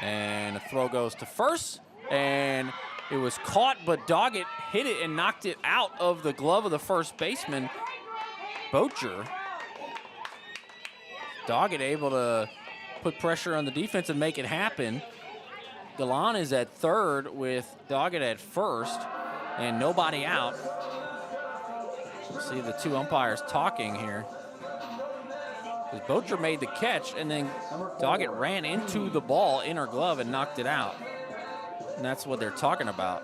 and the throw goes to first, and it was caught, but Doggett hit it and knocked it out of the glove of the first baseman, Bocher. Doggett able to put pressure on the defense and make it happen. Galan is at third with Doggett at first, and nobody out. See the 2 umpires talking here. Bocher made the catch, and then Doggett ran into the ball in her glove and knocked it out. And that's what they're talking about.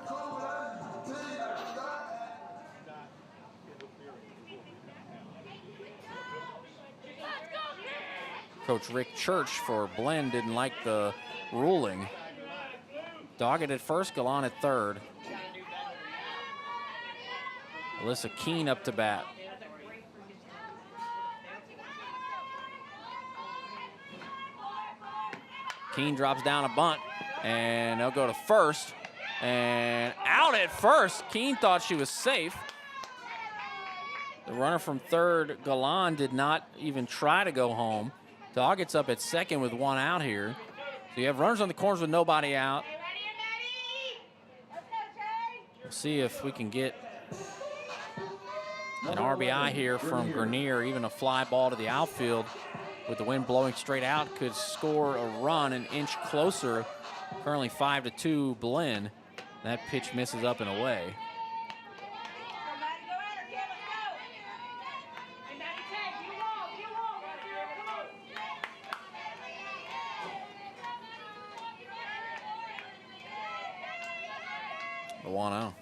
Coach Rick Church for Blinn didn't like the ruling. Doggett at first, Galan at third. Alyssa Keene up to bat. Keene drops down a bunt, and they'll go to first. And out at first. Keene thought she was safe. The runner from third, Galan, did not even try to go home. Doggett's up at second with 1 out here. So you have runners on the corners with nobody out. We'll see if we can get an RBI here from Grenier. Even a fly ball to the outfield with the wind blowing straight out could score a run an inch closer. Currently 5-2 Blinn. That pitch misses up and away. The 1-0.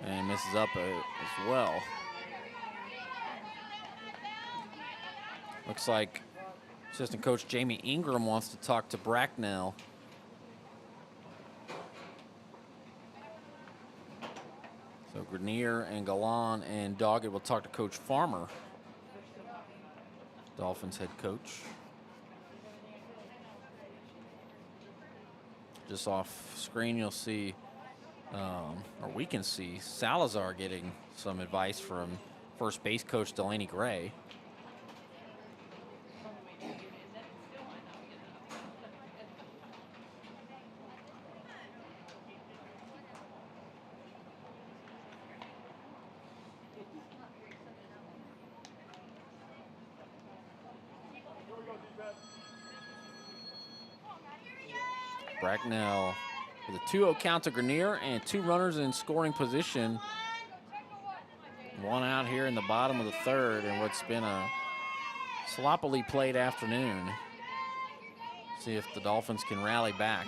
And misses up as well. Looks like assistant coach Jamie Ingram wants to talk to Bracknell. So Grenier and Galan and Doggett will talk to Coach Farmer, Dolphins head coach. Just off screen, you'll see, or we can see, Salazar getting some advice from first base coach Delaney Gray. Bracknell with a 2-0 count to Grenier and 2 runners in scoring position. 1 out here in the bottom of the third in what's been a sloppily played afternoon. See if the Dolphins can rally back.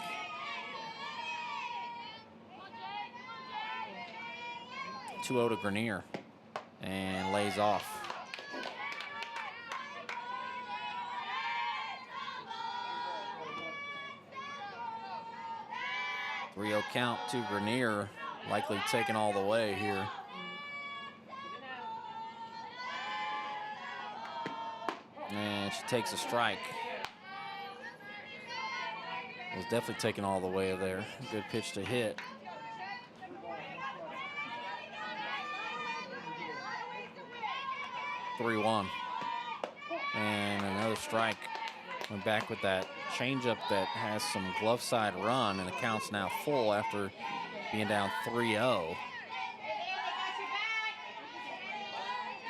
(2-0) to Grenier and lays off. 3-0 count to Grenier, likely taken all the way here. And she takes a strike. Was definitely taken all the way there. Good pitch to hit. 3-1. And another strike. Went back with that changeup that has some glove side run, and the count's now full after being down 3-0.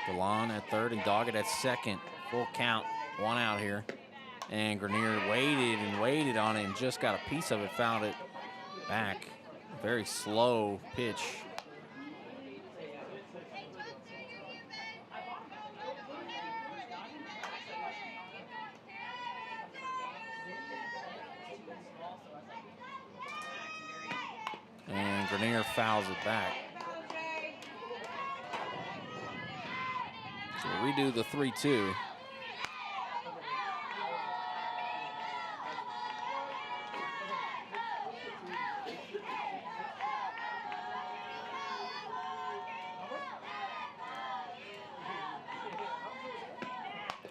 Blinn at third and Doggett at second. Full count, 1 out here. And Grenier waited and waited on it and just got a piece of it, found it back. Very slow pitch. And Grenier fouls it back. So we'll redo the 3-2.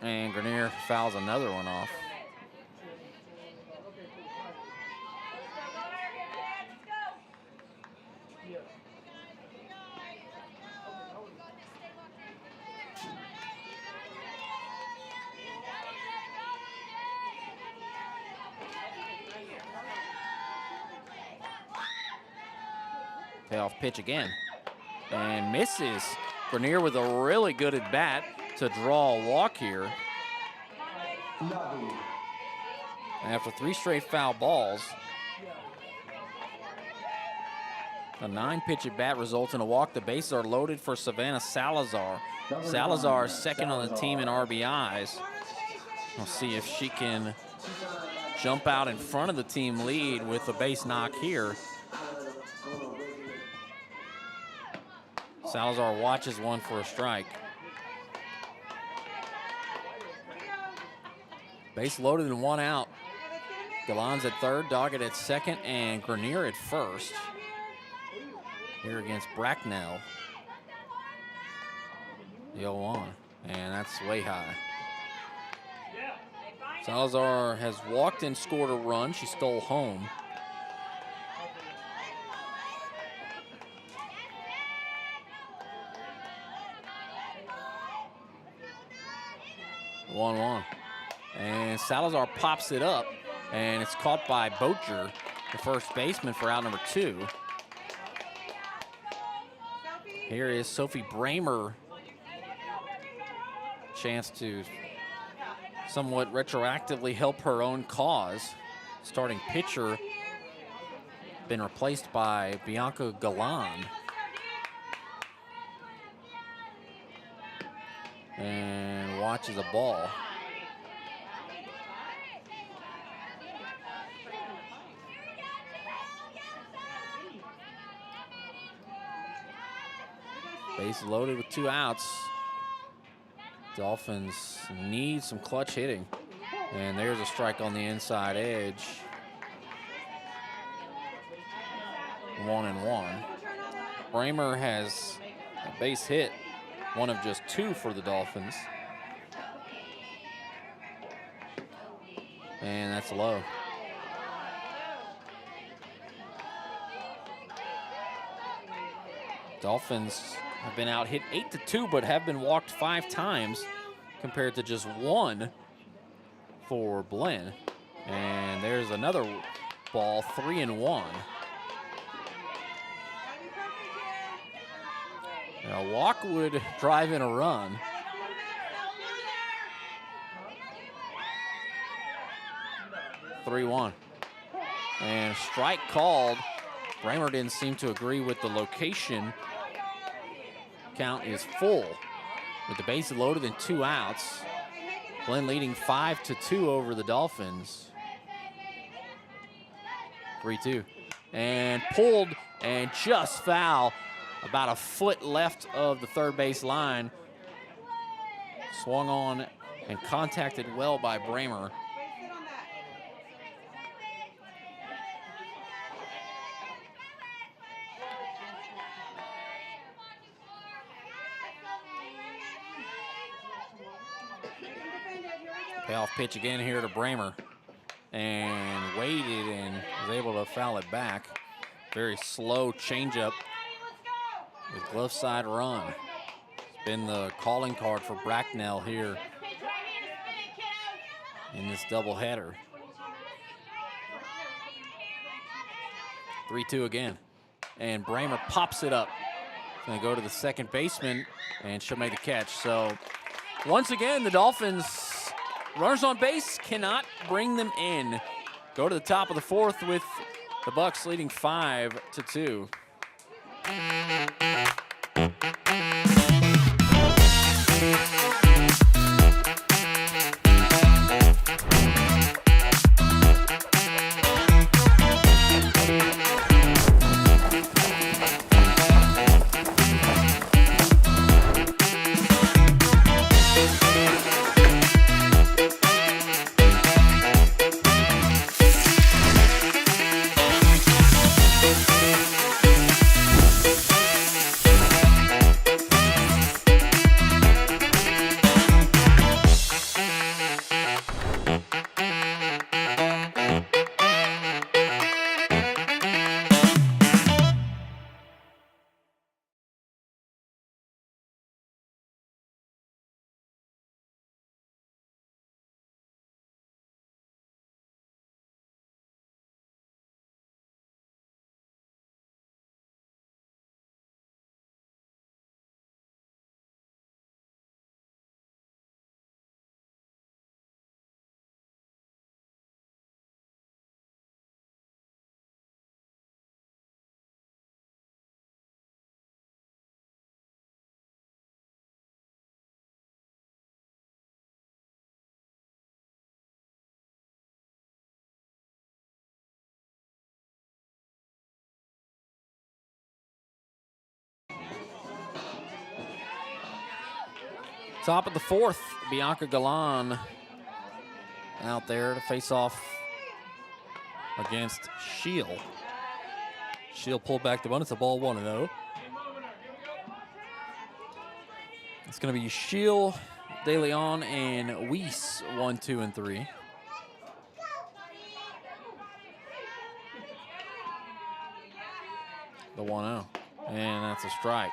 And Grenier fouls another one off. Payoff pitch again. And misses. Grenier with a really good at bat to draw a walk here. And after 3 straight foul balls, a 9-pitch at bat results in a walk. The bases are loaded for Savannah Salazar. Salazar is second on the team in RBIs. We'll see if she can jump out in front of the team lead with a base knock here. Salazar watches one for a strike. Base loaded and 1 out. Gallan's at third, Doggett at second, and Grenier at first. Here against Bracknell. The 0-1, and that's way high. Salazar has walked and scored a run. She stole home. One. And Salazar pops it up, and it's caught by Bocher, the first baseman, for out number 2. Here is Sophie Bramer. Chance to somewhat retroactively help her own cause. Starting pitcher been replaced by Bianca Gallan. And watches a ball. Base loaded with 2 outs. Dolphins need some clutch hitting. And there's a strike on the inside edge. 1-1. Bramer has a base hit, one of just 2 for the Dolphins. And that's low. Dolphins have been out hit 8-2, but have been walked 5 times compared to just 1 for Blinn. And there's another ball, 3-1. A walk would drive in a run. (3-1). And strike called. Bramer didn't seem to agree with the location. Count is full with the base loaded and 2 outs. Blinn leading 5-2 over the Dolphins. 3-2. And pulled and just foul. About a foot left of the third base line. Swung on and contacted well by Bramer. Payoff pitch again here to Bramer. And waited and was able to foul it back. Very slow changeup with glove side run. been the calling card for Bracknell here Pitch right here, spin it, kiddo. in this doubleheader. 3-2 again. And Bramer pops it up. Gonna go to the second baseman, and she'll make the catch. So once again, the Dolphins, runners on base, cannot bring them in. Go to the top of the fourth with the Bucks leading 5-2. Top of the fourth, Bianca Galan out there to face off against Shield. Shield pulled back the bunt. It's a ball 1-0. It's going to be Shield, De Leon, and Weiss 1, 2, and 3. The 1-0, and that's a strike.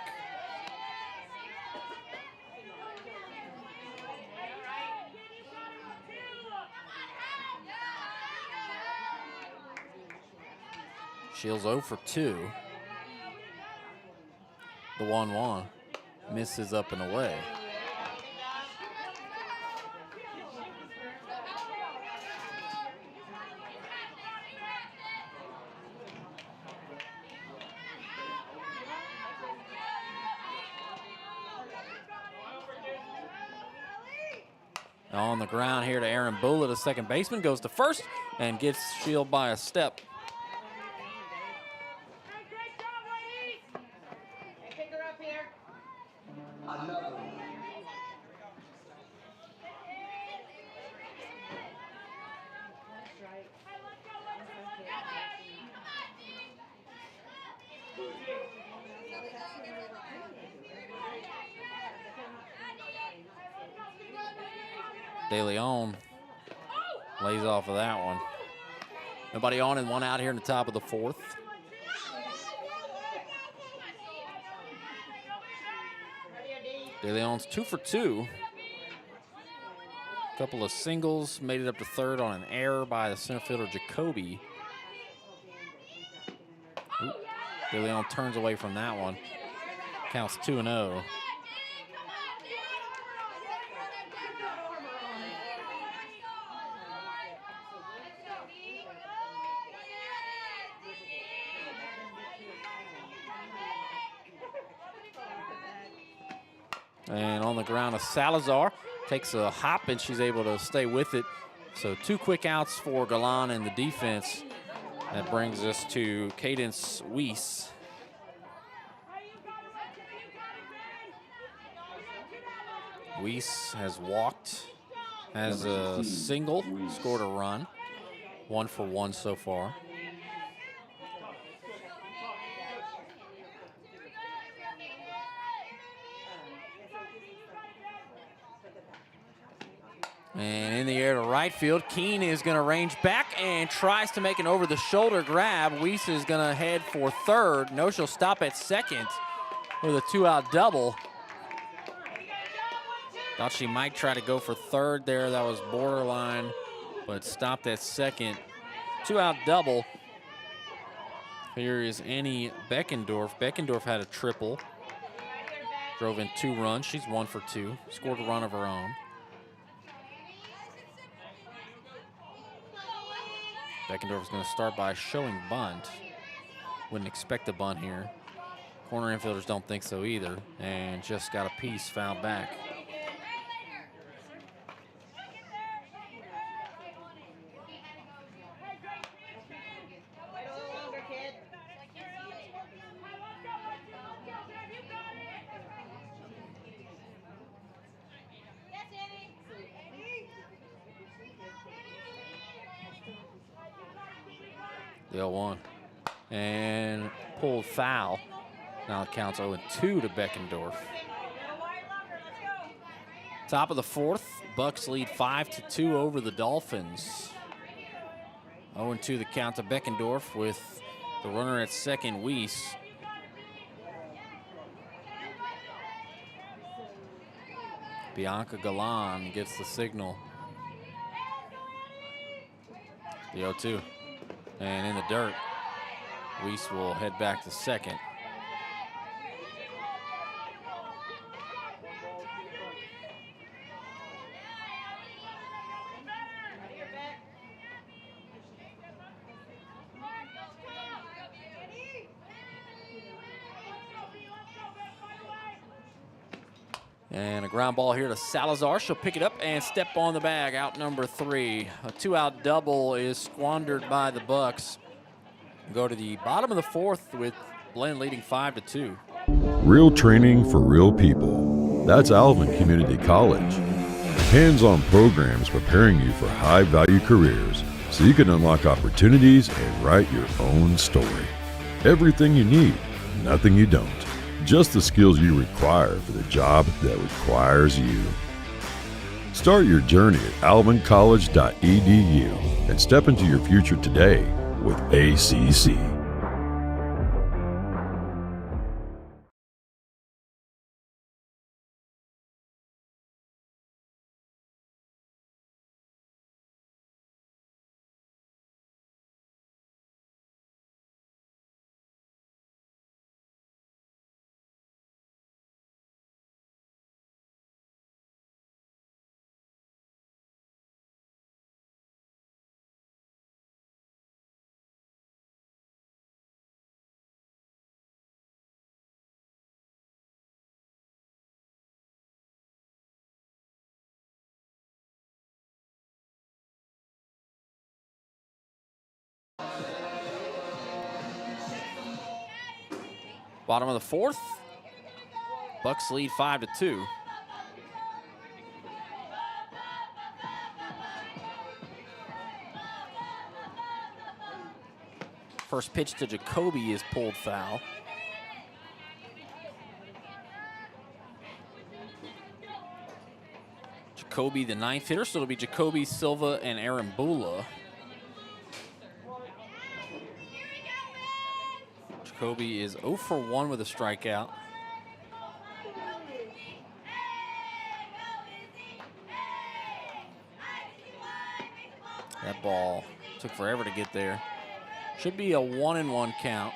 Shields 0 for 2. The 1-1 misses up and away. On the ground here to Aaron Bullitt, a second baseman, goes to first and gets Shield by a step. De Leon lays off of that one. Nobody on and one out here in the top of the fourth. De Leon's 2 for 2. A couple of singles, made it up to third on an error by the center fielder Jacoby. De Leon turns away from that one. Counts 2-0. And on the ground, Salazar takes a hop, and she's able to stay with it. So 2 quick outs for Galan and the defense. That brings us to Cadence Weiss. Weiss has walked, has a single, scored a run. 1 for 1 so far. And in the air to right field, Keene is going to range back and tries to make an over-the-shoulder grab. Weiss is going to head for third. No, she'll stop at second with a 2-out double. Thought she might try to go for third there. That was borderline, but stopped at second. 2-out double. Here is Annie Beckendorf. Beckendorf had a triple. Drove in 2 runs. She's 1 for 2. Scored a run of her own. Beckendorf is going to start by showing bunt. Wouldn't expect a bunt here. Corner infielders don't think so either. And just got a piece fouled back. The 0-1. And pulled foul. Now it counts 0-2 to Beckendorf. Top of the 4th, Bucks lead 5-2 over the Dolphins. 0-2 the count to Beckendorf with the runner at second, Weiss. Bianca Galan gets the signal. The 0-2. And in the dirt, Weiss will head back to second. And a ground ball here to Salazar. She'll pick it up and step on the bag. Out number 3. A 2-out double is squandered by the Bucks. Go to the bottom of the 4th with Blinn leading 5-2. Real training for real people. That's Alvin Community College. Hands-on programs preparing you for high-value careers so you can unlock opportunities and write your own story. Everything you need, nothing you don't. Just the skills you require for the job that requires you. Start your journey at alvincollege.edu and step into your future today with ACC. Bottom of the 4th, Bucks lead 5-2. First pitch to Jacoby is pulled foul. Jacoby, the 9th hitter, so it'll be Jacoby, Silva, and Aaron Bula. Jacoby is 0 for 1 with a strikeout. That ball took forever to get there. Should be a 1-1 count.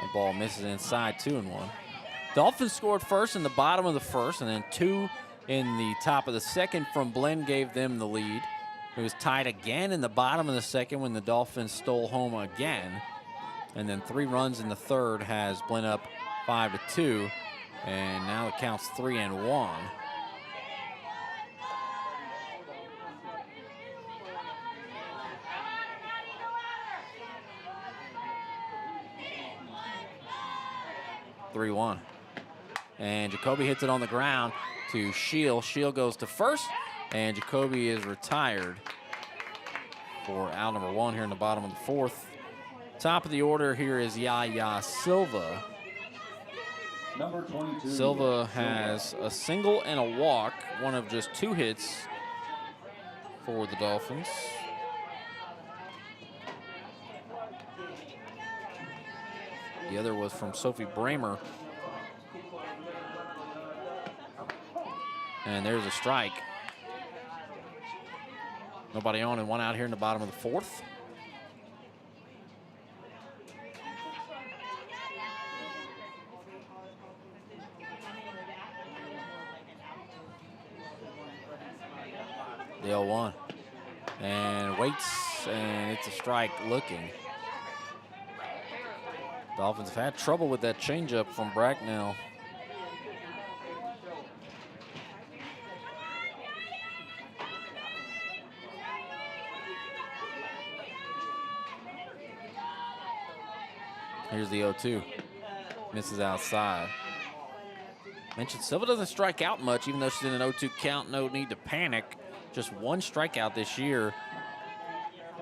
The ball misses inside, 2-1. Dolphins scored first in the bottom of the 1st, and then 2 in the top of the 2nd from Blinn gave them the lead. It was tied again in the bottom of the 2nd when the Dolphins stole home again. And then 3 runs in the 3rd has Blinn up 5-2, and now it counts 3-1. And Jacoby hits it on the ground to Shield. Shield goes to first, and Jacoby is retired for out number 1 here in the bottom of the 4th. Top of the order here is Yaya Silva. Number 22. Silva has a single and a walk, one of just 2 hits for the Dolphins. The other was from Sophie Bramer. And there's a strike. Nobody on and one out here in the bottom of the fourth. The 0-1. And waits, and it's a strike looking. Dolphins have had trouble with that changeup from Bracknell. Here's the 0-2. Misses outside. Mentioned Silva doesn't strike out much, even though she's in an 0-2 count. No need to panic. Just one strikeout this year.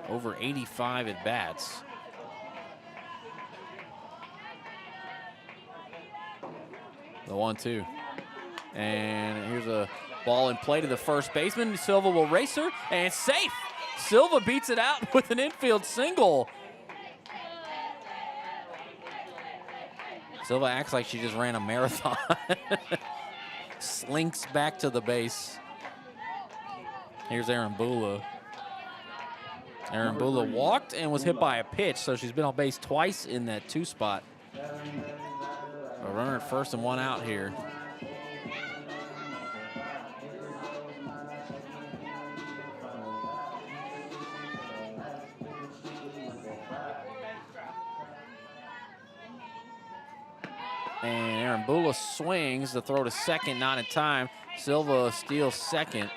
Over 85 at bats. The 1-2. And here's a ball in play to the first baseman. Silva will race her, and safe. Silva beats it out with an infield single. Silva acts like she just ran a marathon. Slinks back to the base. Here's Aaron Bula. Aaron Bula walked and was hit by a pitch, so she's been on base twice in that 2 spot. A runner at first and one out here. And Aaron Bula swings the throw to second, not in time. Silva steals second.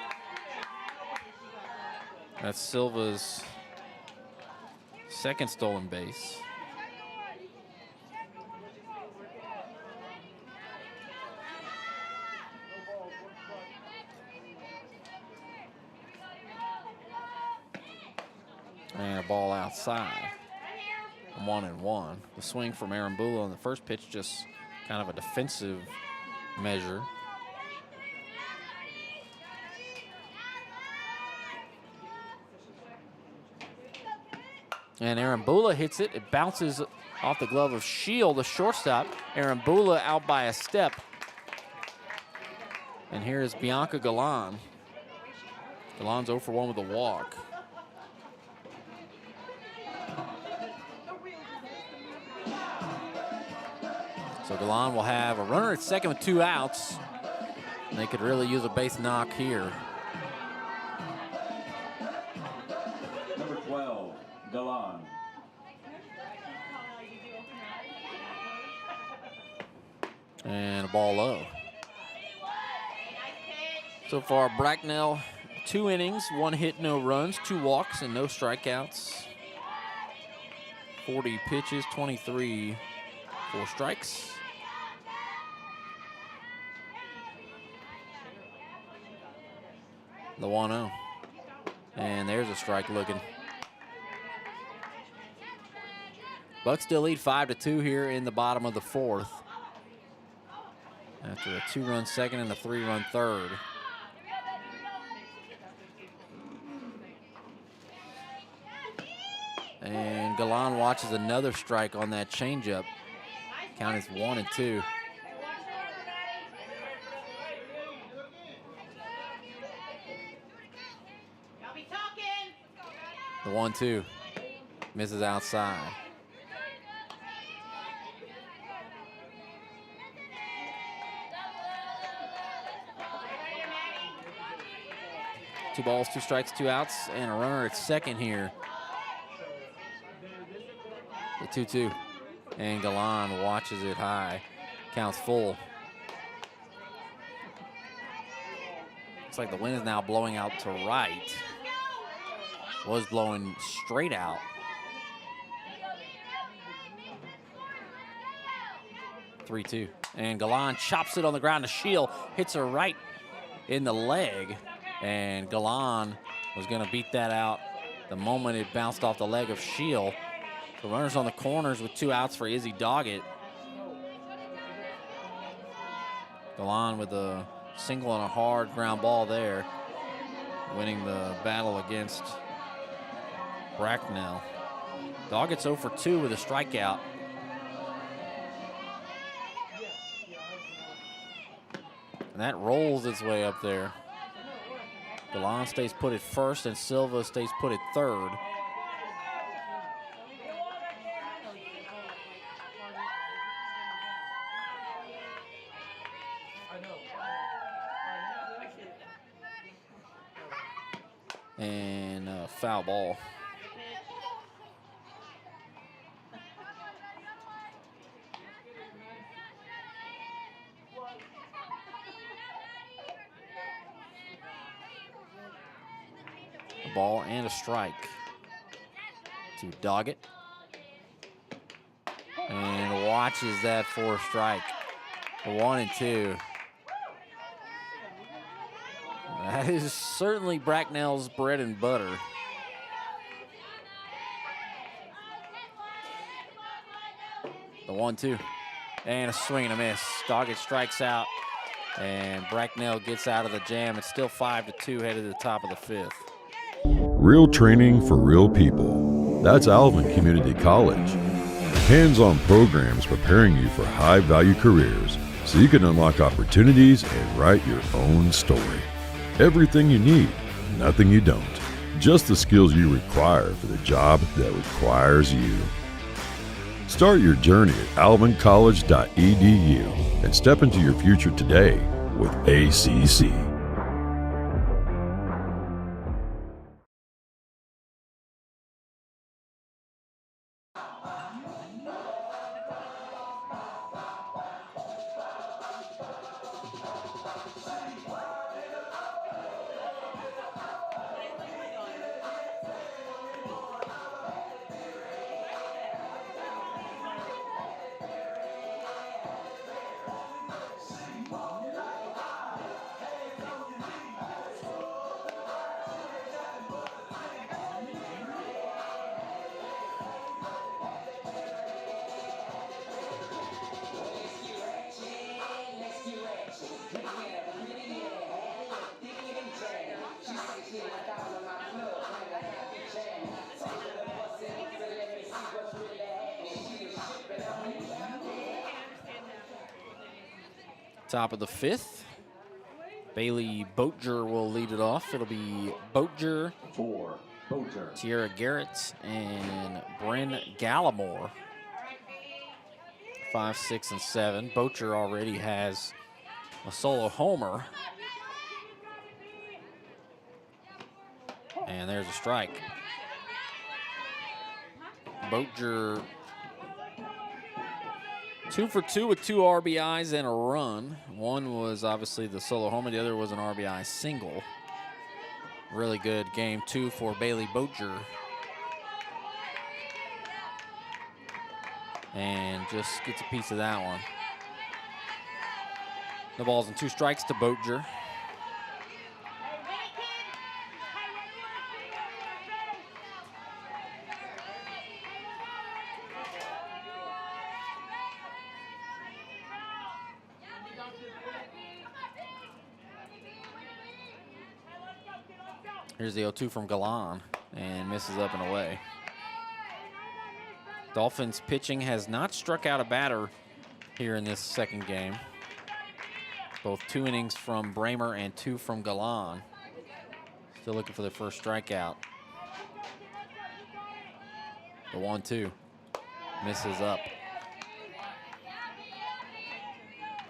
That's Silva's second stolen base. And a ball outside. 1-1. The swing from Aaron Bula on the first pitch, just kind of a defensive measure. And Aaron Bula hits it. It bounces off the glove of Shield, the shortstop. Aaron Bula out by a step. And here is Bianca Galan. Galan's 0 for 1 with a walk. So Galan will have a runner at second with 2 outs. And they could really use a base knock here. Number 12, Galan. And a ball low. So far, Bracknell, 2 innings, 1 hit, no runs, 2 walks, and no strikeouts. 40 pitches, 23, 4 strikes. The 1-0. And there's a strike looking. Bucks still lead 5-2 here in the bottom of the fourth. After a 2-run second and a 3-run third. And Galan watches another strike on that changeup. Count is 1-2. The 1-2 misses outside. Two balls, 2 strikes, 2 outs, and a runner at second here. The 2-2. And Galan watches it high. Counts full. Looks like the wind is now blowing out to right. Was blowing straight out. Three, 2. And Galan chops it on the ground to Shield. Hits her right in the leg. And Galan was going to beat that out the moment it bounced off the leg of Shield. The runners on the corners with 2 outs for Izzy Doggett. Galan with a single and a hard ground ball there. winning the battle against Bracknell. Doggett's 0 for 2 with a strikeout. And that rolls its way up there. Gallan stays put at first, and Silva stays put at third. And a foul ball. A ball and a strike to Doggett. And watches that for a strike. The 1 and 2. That is certainly Bracknell's bread and butter. The 1-2. And a swing and a miss. Doggett strikes out, and Bracknell gets out of the jam. It's still 5-2 headed to the top of the 5th. Real training for real people. That's Alvin Community College. Hands-on programs preparing you for high-value careers so you can unlock opportunities and write your own story. Everything you need, nothing you don't. Just the skills you require for the job that requires you. Start your journey at alvincollege.edu and step into your future today with ACC. Top of the 5th. Bailey Boatger will lead it off. It'll be Boatger, 4, Boatger. Tierra Garrett, and Bryn Gallimore. 5, 6, and 7. Boatger already has a solo homer. And there's a strike. Boatger 2 for 2 with 2 RBIs and a run. One was obviously the solo homer, the other was an RBI single. Really good game 2 for Bailey Boatger. And just gets a piece of that one. The ball's in 2 strikes to Boatger. Here's the 0-2 from Gallan, and misses up and away. Dolphins pitching has not struck out a batter here in this second game. Both 2 innings from Bramer and 2 from Gallan. Still looking for their first strikeout. The 1-2 misses up.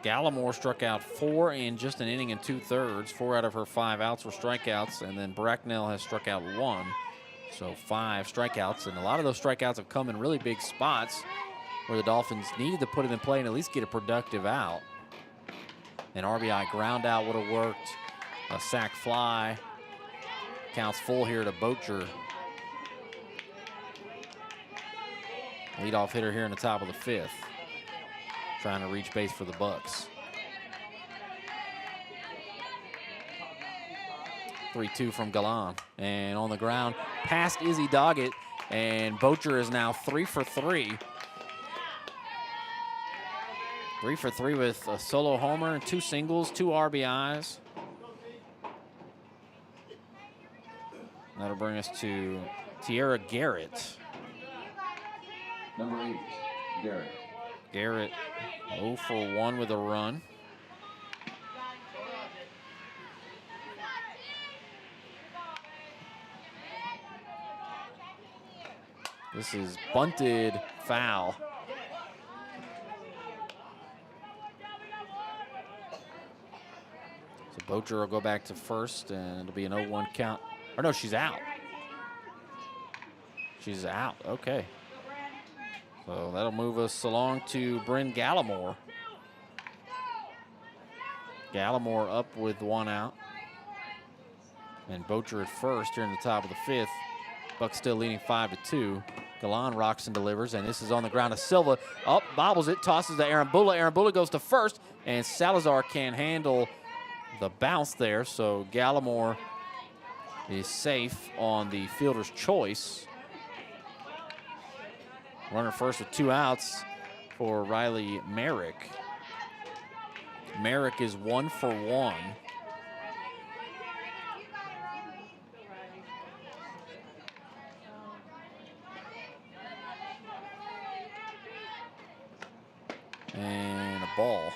Gallimore struck out 4 in just an inning and 2/3. 4 out of her 5 outs were strikeouts, and then Bracknell has struck out 1. So 5 strikeouts, and a lot of those strikeouts have come in really big spots where the Dolphins needed to put it in play and at least get a productive out. An RBI ground out would have worked. A sac fly. Counts full here to Boatger. Leadoff hitter here in the top of the 5th. Trying to reach base for the Bucks. 3-2 from Gallan. And on the ground, past Izzy Doggett. And Boatger is now 3 for 3. 3 for 3 with a solo homer and 2 singles, 2 RBIs. That'll bring us to Tiara Garrett. Number 8, Garrett. Garrett 0 for 1 with a run. This is bunted foul. So Bocher will go back to first, and it'll be an 0-1 count. Or no, she's out. She's out, okay. So that'll move us along to Bryn Gallimore. Gallimore up with 1 out. And Bocher at first here in the top of the 5th. Bucks still leading 5-2. Galan rocks and delivers, and this is on the ground to Silva. Up, bobbles it, tosses to Aaron Bula. Aaron Bula goes to first, and Salazar can't handle the bounce there, so Gallimore is safe on the fielder's choice. Runner first with 2 outs for Riley Merrick. Merrick is 1 for 1. And a ball.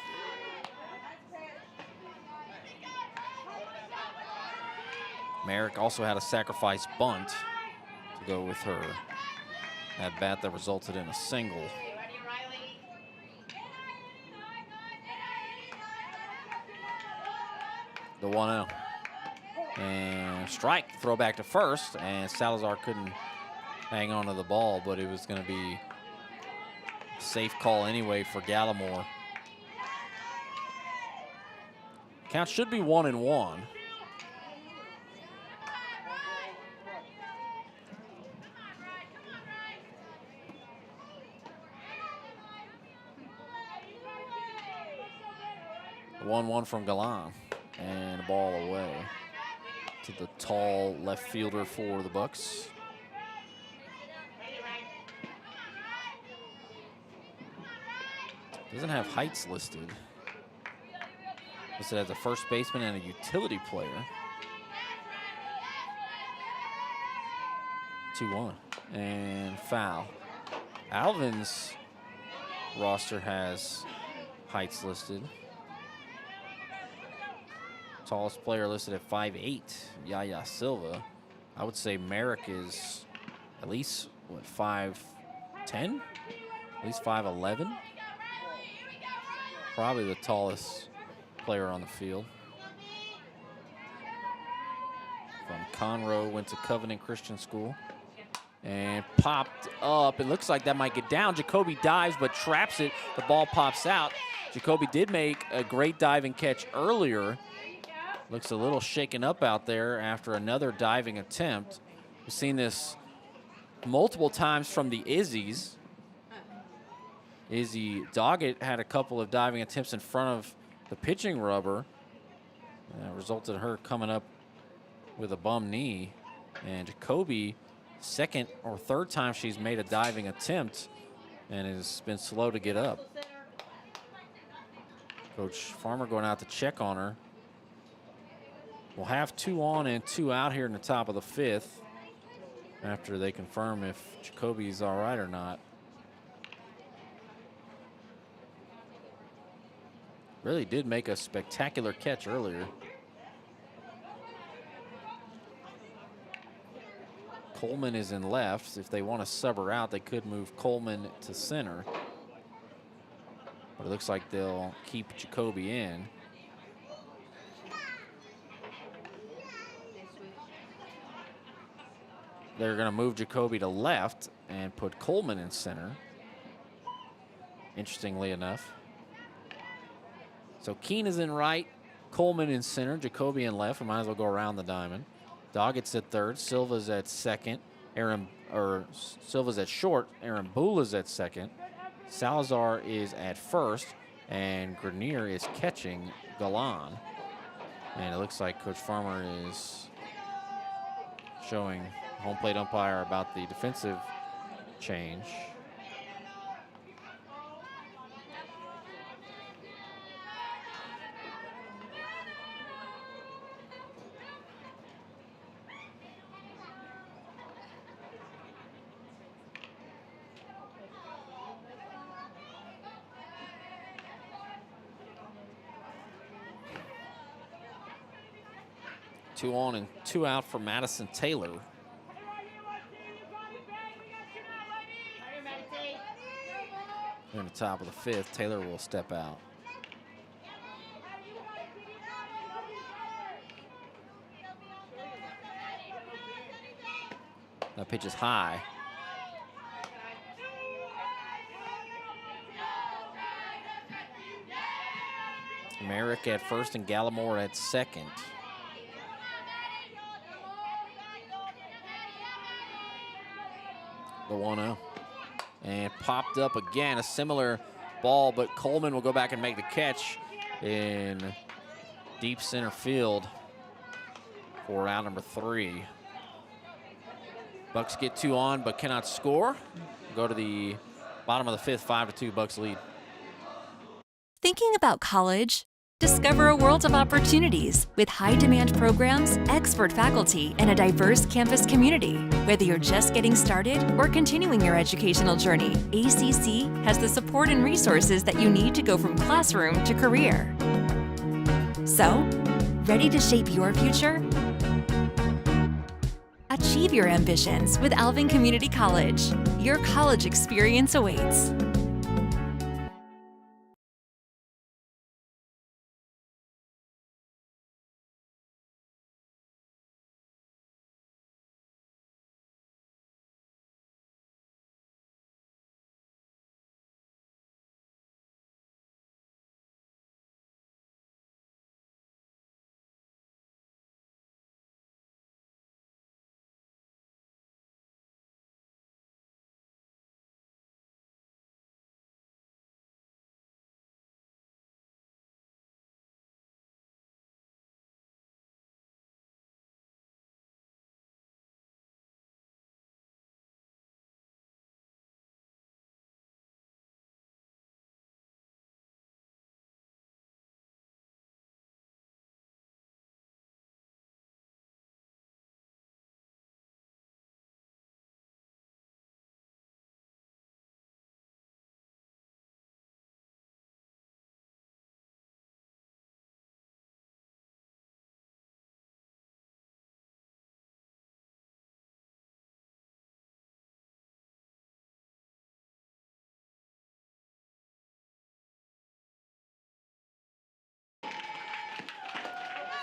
Merrick also had a sacrifice bunt to go with her at bat that resulted in a single. The 1-0. And strike, throw back to first, and Salazar couldn't hang on to the ball, but it was going to be a safe call anyway for Gallimore. Count should be 1-1. The 1-1 from Galan, and a ball away to the tall left fielder for the Bucks. Doesn't have heights listed. Listed as a first baseman and a utility player. 2-1 and foul. Alvin's roster has heights listed. Tallest player listed at 5'8", Yaya Silva. I would say Merrick is at least, what, 5'10"? At least 5'11". Probably the tallest player on the field. From Conroe, went to Covenant Christian School. And popped up. It looks like that might get down. Jacoby dives but traps it. The ball pops out. Jacoby did make a great diving catch earlier. Looks a little shaken up out there after another diving attempt. We've seen this multiple times from the Izzies. Izzy Doggett had a couple of diving attempts in front of the pitching rubber. That resulted in her coming up with a bum knee. And Jacoby, second or third time she's made a diving attempt and has been slow to get up. Coach Farmer going out to check on her. We'll have 2 on and 2 out here in the top of the 5th after they confirm if Jacoby's all right or not. Really did make a spectacular catch earlier. Coleman is in left. If they want to sub her out, they could move Coleman to center. But it looks like they'll keep Jacoby in. They're going to move Jacoby to left and put Coleman in center. Interestingly enough. So Keene is in right, Coleman in center, Jacoby in left. We might as well go around the diamond. Doggett's at third, Silva's at second, Silva's at short, Aaron Bula's at second, Salazar is at first, and Grenier is catching Galan. And it looks like Coach Farmer is showing home plate umpire about the defensive change. 2 on and 2 out for Madison Taylor. In the top of the 5th, Taylor will step out. That pitch is high. Merrick at first and Gallimore at second. The 1-0. And popped up again, a similar ball, but Coleman will go back and make the catch in deep center field for out number 3. Bucks get 2 on, but cannot score. Go to the bottom of the 5th, 5-2, Bucks lead. Thinking about college? Discover a world of opportunities with high-demand programs, expert faculty, and a diverse campus community. Whether you're just getting started or continuing your educational journey, ACC has the support and resources that you need to go from classroom to career. So, ready to shape your future? Achieve your ambitions with Alvin Community College. Your college experience awaits.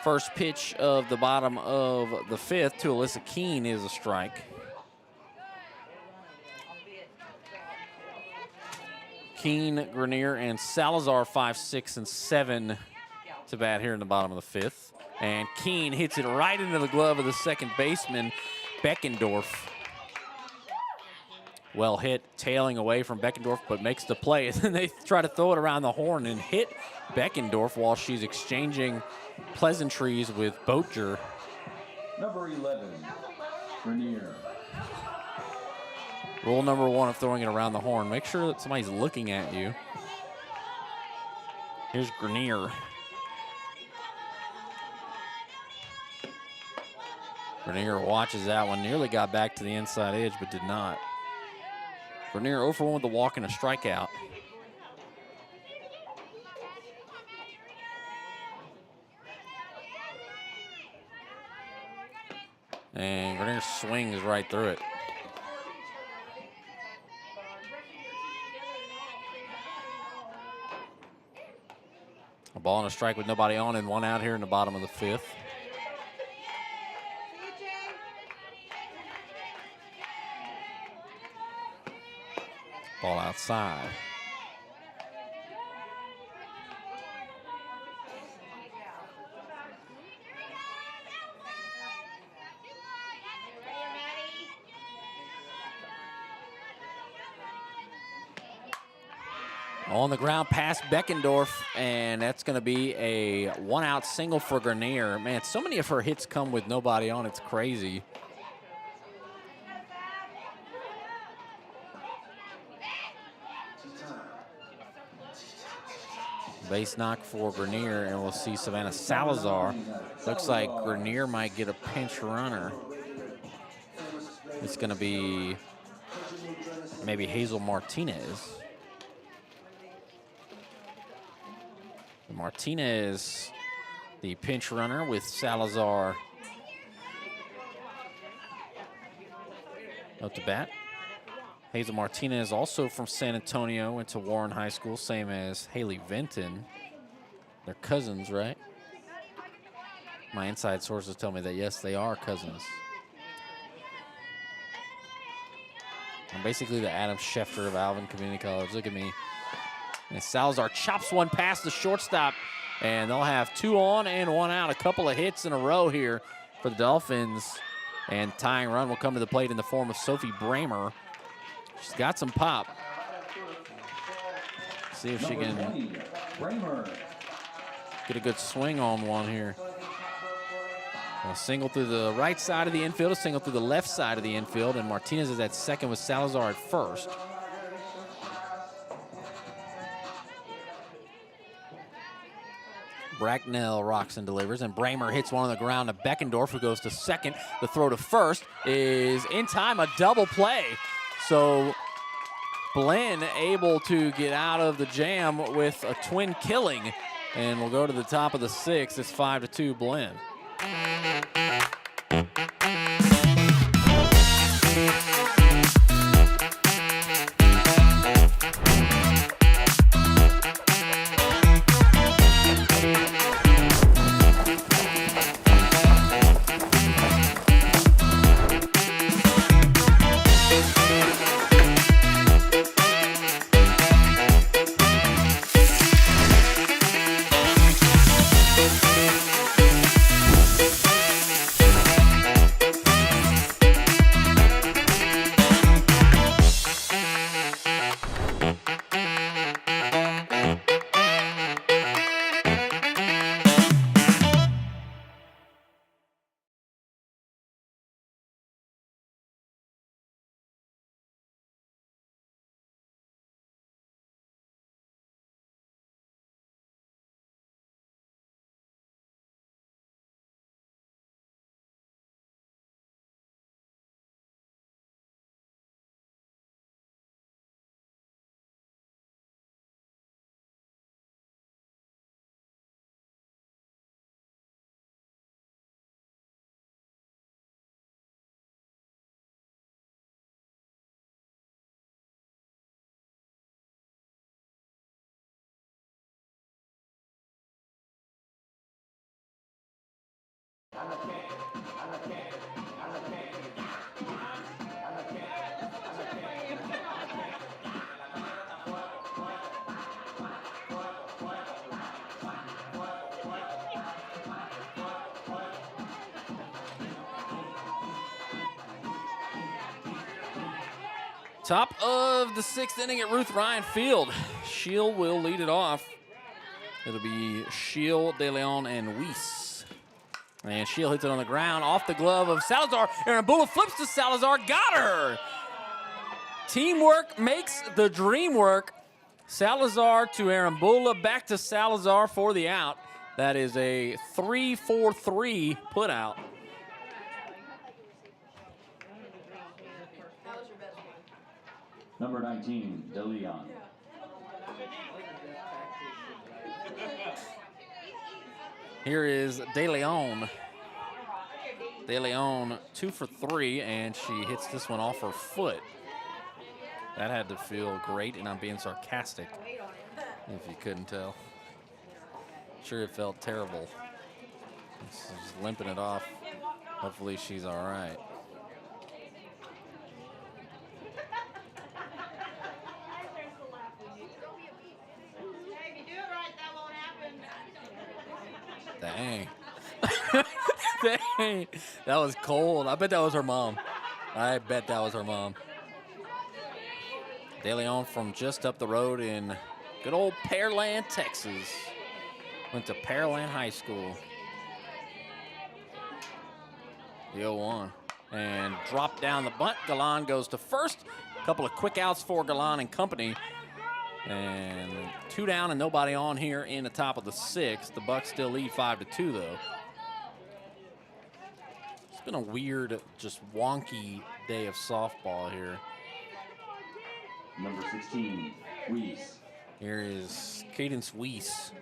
First pitch of the bottom of the 5th to Alyssa Keene is a strike. Keene, Grenier, and Salazar 5, 6, and 7 to bat here in the bottom of the 5th. And Keene hits it right into the glove of the second baseman, Beckendorf. Well hit, tailing away from Beckendorf, but makes the play. And then they try to throw it around the horn and hit Beckendorf while she's exchanging pleasantries with Bocher. Number 11, Grenier. Rule number 1 of throwing it around the horn, make sure that somebody's looking at you. Here's Grenier. Grenier watches that one, nearly got back to the inside edge, but did not. Grenier 0 for 1 with a walk and a strikeout. And Grenier swings right through it. A ball and a strike with nobody on and 1 out here in the bottom of the 5th. Ball outside. On the ground past Beckendorf, and that's going to be a 1-out single for Grenier. Man, so many of her hits come with nobody on. It's crazy. Base knock for Grenier, and we'll see Savannah Salazar. Looks like Grenier might get a pinch runner. It's going to be maybe Hazel Martinez. Martinez, the pinch runner, with Salazar up to bat. Hazel Martinez, also from San Antonio, went to Warren High School, same as Haley Vinton. They're cousins, right? My inside sources tell me that, yes, they are cousins. I'm basically the Adam Schefter of Alvin Community College. Look at me. And Salazar chops one past the shortstop, and they'll have 2 on and 1 out. A couple of hits in a row here for the Dolphins. And tying run will come to the plate in the form of Sophie Bramer. She's got some pop. See if she can get a good swing on one here. A single through the right side of the infield, a single through the left side of the infield, and Martinez is at second with Salazar at first. Bracknell rocks and delivers, and Bramer hits one on the ground to Beckendorf, who goes to second. The throw to first is in time, a double play. So Blinn able to get out of the jam with a twin killing, and we'll go to the top of the 6th. It's 5-2 Blinn. Top of the 6th inning at Ruth Ryan Field. Shield will lead it off. It'll be Shield, De Leon, and Weiss. And Shield hits it on the ground, off the glove of Salazar. Arambula flips to Salazar, got her! Teamwork makes the dream work. Salazar to Arambula, back to Salazar for the out. That is a 3-4-3 put out. Number 19, De Leon. Here is De Leon. De Leon 2 for 3, and she hits this one off her foot. That had to feel great, and I'm being sarcastic, if you couldn't tell. Sure, it felt terrible. She's limping it off. Hopefully she's all right. Dang. Dang. That was cold. I bet that was her mom. I bet that was her mom. De Leon from just up the road in good old Pearland, Texas. Went to Pearland High School. The 0-1. And dropped down the bunt. Galan goes to first. A couple of quick outs for Galan and company. And 2 down and nobody on here in the top of the 6th. The Bucks still lead 5-2 though. It's been a weird, just wonky day of softball here. Number 16, Weiss. Here is Cadence Weiss.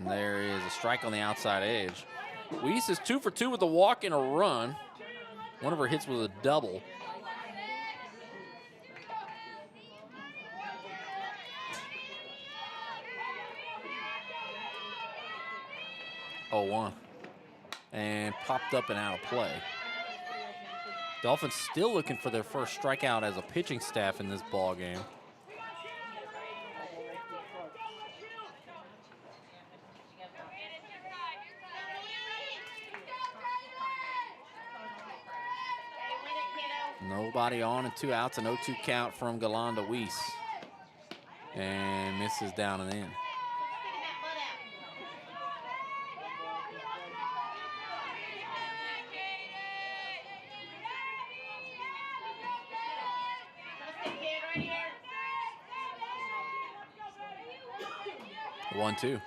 And there is a strike on the outside edge. Weiss is 2 for 2 with a walk and a run. One of her hits was a double. Oh, 1. And popped up and out of play. Dolphins still looking for their first strikeout as a pitching staff in this ball game. Nobody on and 2 outs, an 0-2 count from Galanda Weiss. And misses down and in. One, 2.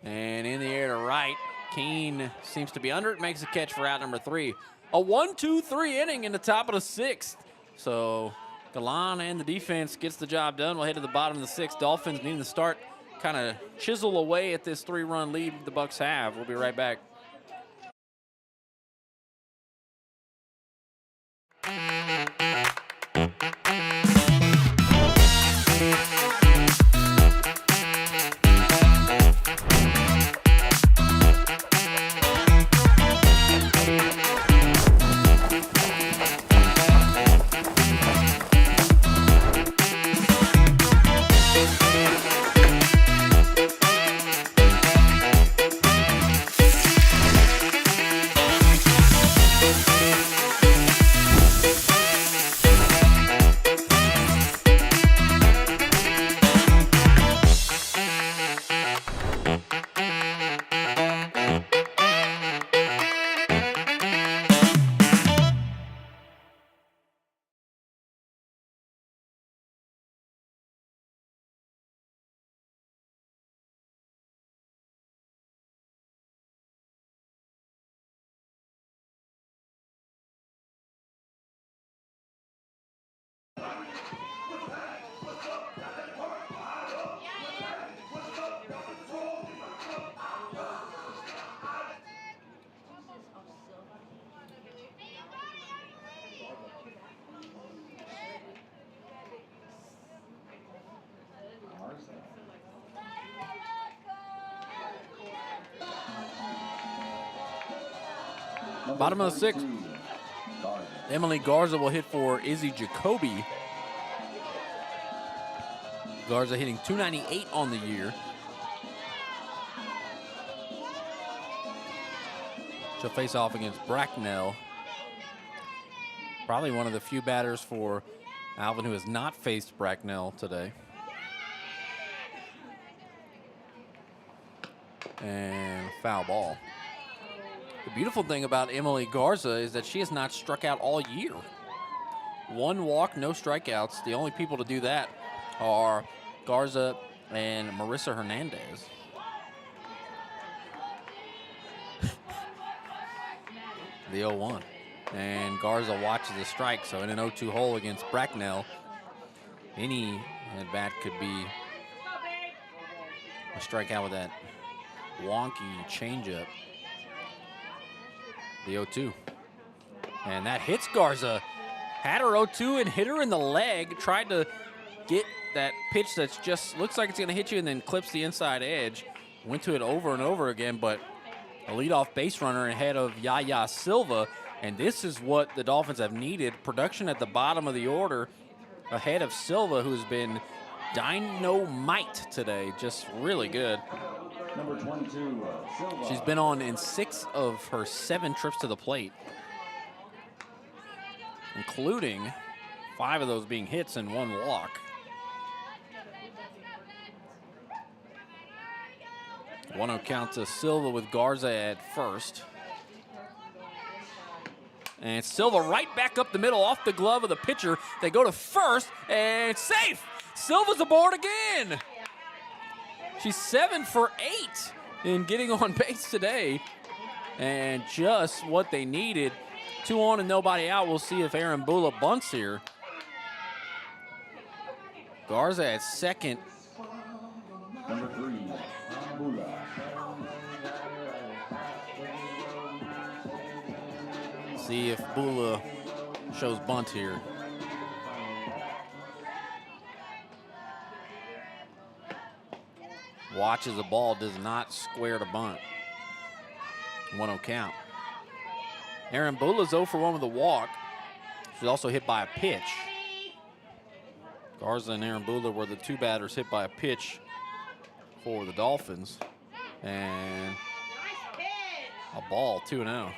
And in the air to right. Keene seems to be under it, makes a catch for out number 3. A 1-2-3 inning in the top of the 6th. So Galan and the defense gets the job done. We'll head to the bottom of the 6th. Dolphins needing to start kind of chisel away at this 3-run lead the Bucks have. We'll be right back. Bottom of the 6th. Emily Garza will hit for Izzy Jacoby. Garza hitting .298 on the year. She'll face off against Bracknell. Probably one of the few batters for Alvin who has not faced Bracknell today. And foul ball. The beautiful thing about Emily Garza is that she has not struck out all year. 1 walk, no strikeouts. The only people to do that are Garza and Marissa Hernandez. The 0-1. And Garza watches the strike, so in an 0-2 hole against Bracknell, any at-bat could be a strikeout with that wonky changeup. The 0-2. And that hits Garza. Had her 0-2 and hit her in the leg. Tried to get that pitch that's just looks like it's going to hit you and then clips the inside edge. Went to it over and over again, but a leadoff base runner ahead of Yaya Silva. And this is what the Dolphins have needed. Production at the bottom of the order ahead of Silva, who's been dynamite today. Just really good. Number 22, Silva. She's been on in 6 of her 7 trips to the plate, including 5 of those being hits and 1 walk. 1-0 count to Silva with Garza at first. And Silva right back up the middle off the glove of the pitcher. They go to first and safe. Silva's aboard again. She's 7 for 8 in getting on base today. And just what they needed. 2 on and nobody out. We'll see if Aaron Bula bunts here. Garza at second. Number 3, Bula. See if Bula shows bunt here. Watches the ball, does not square to bunt. 1-0 count. Aaron Bula's 0 for 1 with a walk. She's also hit by a pitch. Garza and Aaron Bula were the two batters hit by a pitch for the Dolphins. And a ball, 2-0.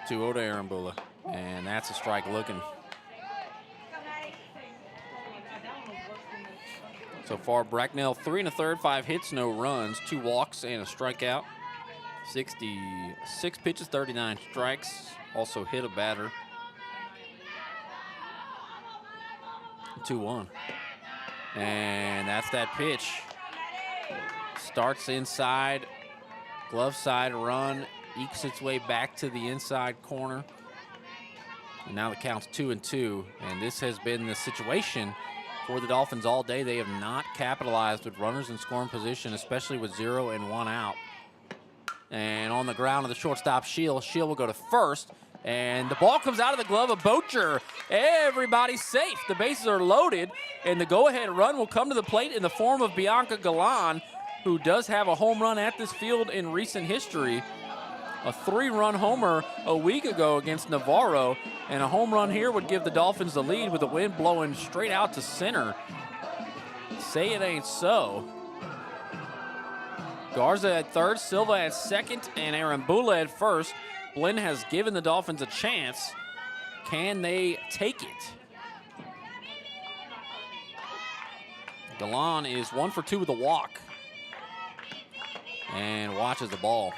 To Aaron Bula, and that's a strike looking. So far, Bracknell 3 1/3, 5 hits, no runs, 2 walks, and a strikeout. 66 pitches, 39 strikes. Also hit a batter. 2-1. And that's that pitch. Starts inside, glove side run, ekes its way back to the inside corner. And now the count's 2-2. And this has been the situation for the Dolphins all day. They have not capitalized with runners in scoring position, especially with 0 and 1 out. And on the ground of the shortstop, Shield. Shield will go to first. And the ball comes out of the glove of Bocher. Everybody's safe. The bases are loaded. And the go-ahead run will come to the plate in the form of Bianca Galan, who does have a home run at this field in recent history. A 3-run homer a week ago against Navarro, and a home run here would give the Dolphins the lead with the wind blowing straight out to center. Say it ain't so. Garza at third, Silva at second, and Aaron Bula at first. Blinn has given the Dolphins a chance. Can they take it? Galan is 1 for 2 with a walk and watches the ball.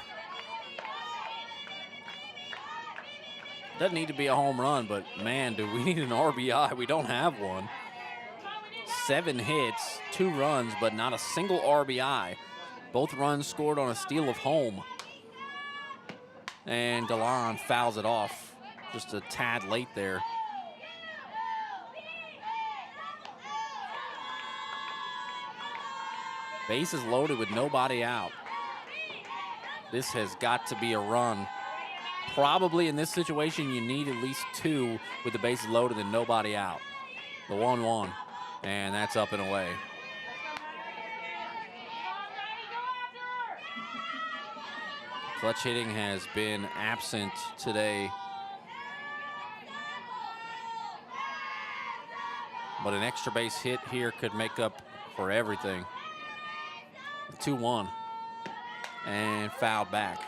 Doesn't need to be a home run, but man, do we need an RBI. We don't have one. 7 hits, 2 runs, but not a single RBI. Both runs scored on a steal of home. And Galan fouls it off just a tad late there. Bases loaded with nobody out. This has got to be a run. Probably in this situation, you need at least 2 with the bases loaded and nobody out. The 1-1, and that's up and away. Clutch hitting has been absent today, but an extra base hit here could make up for everything. 2-1, and foul back.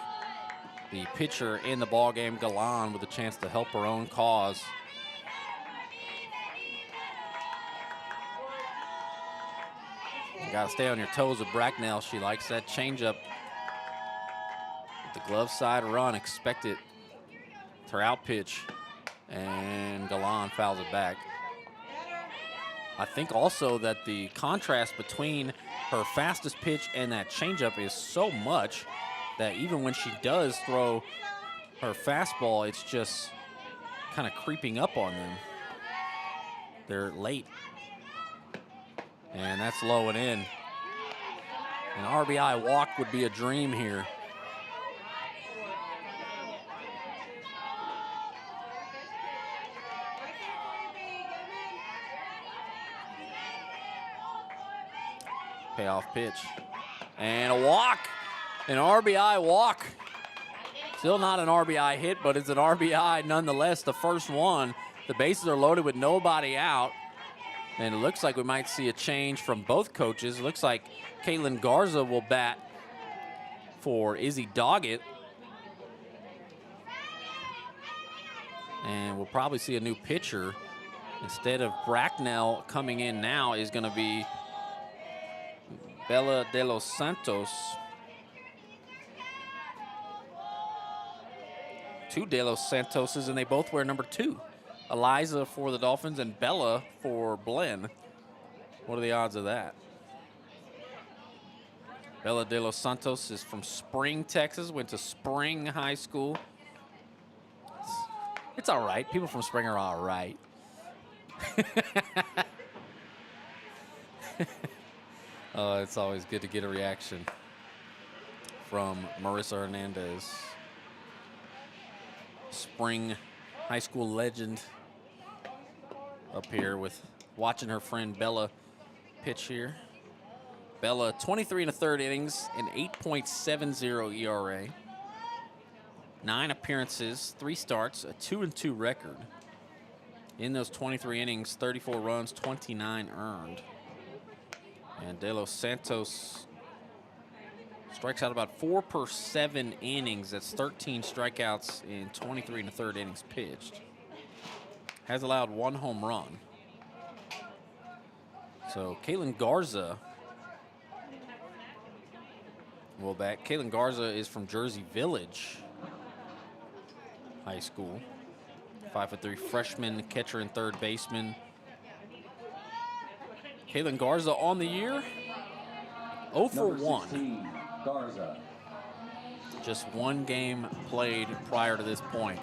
The pitcher in the ballgame, Galan, with a chance to help her own cause. You gotta stay on your toes with Bracknell. She likes that changeup. The glove side run, expect it. It's her out pitch, and Galan fouls it back. I think also that the contrast between her fastest pitch and that changeup is so much that even when she does throw her fastball, it's just kind of creeping up on them. They're late. And that's low and in. An RBI walk would be a dream here. Payoff pitch. And a walk. An RBI walk. Still not an RBI hit, but it's an RBI nonetheless, the first one. The bases are loaded with nobody out. And it looks like we might see a change from both coaches. It looks like Caitlin Garza will bat for Izzy Doggett. And we'll probably see a new pitcher. Instead of Bracknell coming in now is going to be Bella de los Santos. 2 De Los Santoses, and they both wear number 2. Eliza for the Dolphins and Bella for Blinn. What are the odds of that? Bella de los Santos is from Spring, Texas, went to Spring High School. It's all right. People from Spring are all right. It's always good to get a reaction from Marissa Hernandez, Spring high school legend, up here with watching her friend Bella pitch here. Bella, 23 1/3 innings, an 8.70 ERA. 9 appearances, 3 starts, a 2-2 record. In those 23 innings, 34 runs, 29 earned. And De Los Santos strikes out about 4 per 7 innings. That's 13 strikeouts in 23 1/3 innings pitched. Has allowed 1 home run. So Caitlin Garza will bat. Caitlin Garza is from Jersey Village High School. 5'3" freshman, catcher and third baseman. Caitlin Garza on the year, 0 for Number 1. 16, Garza. Just 1 game played prior to this point.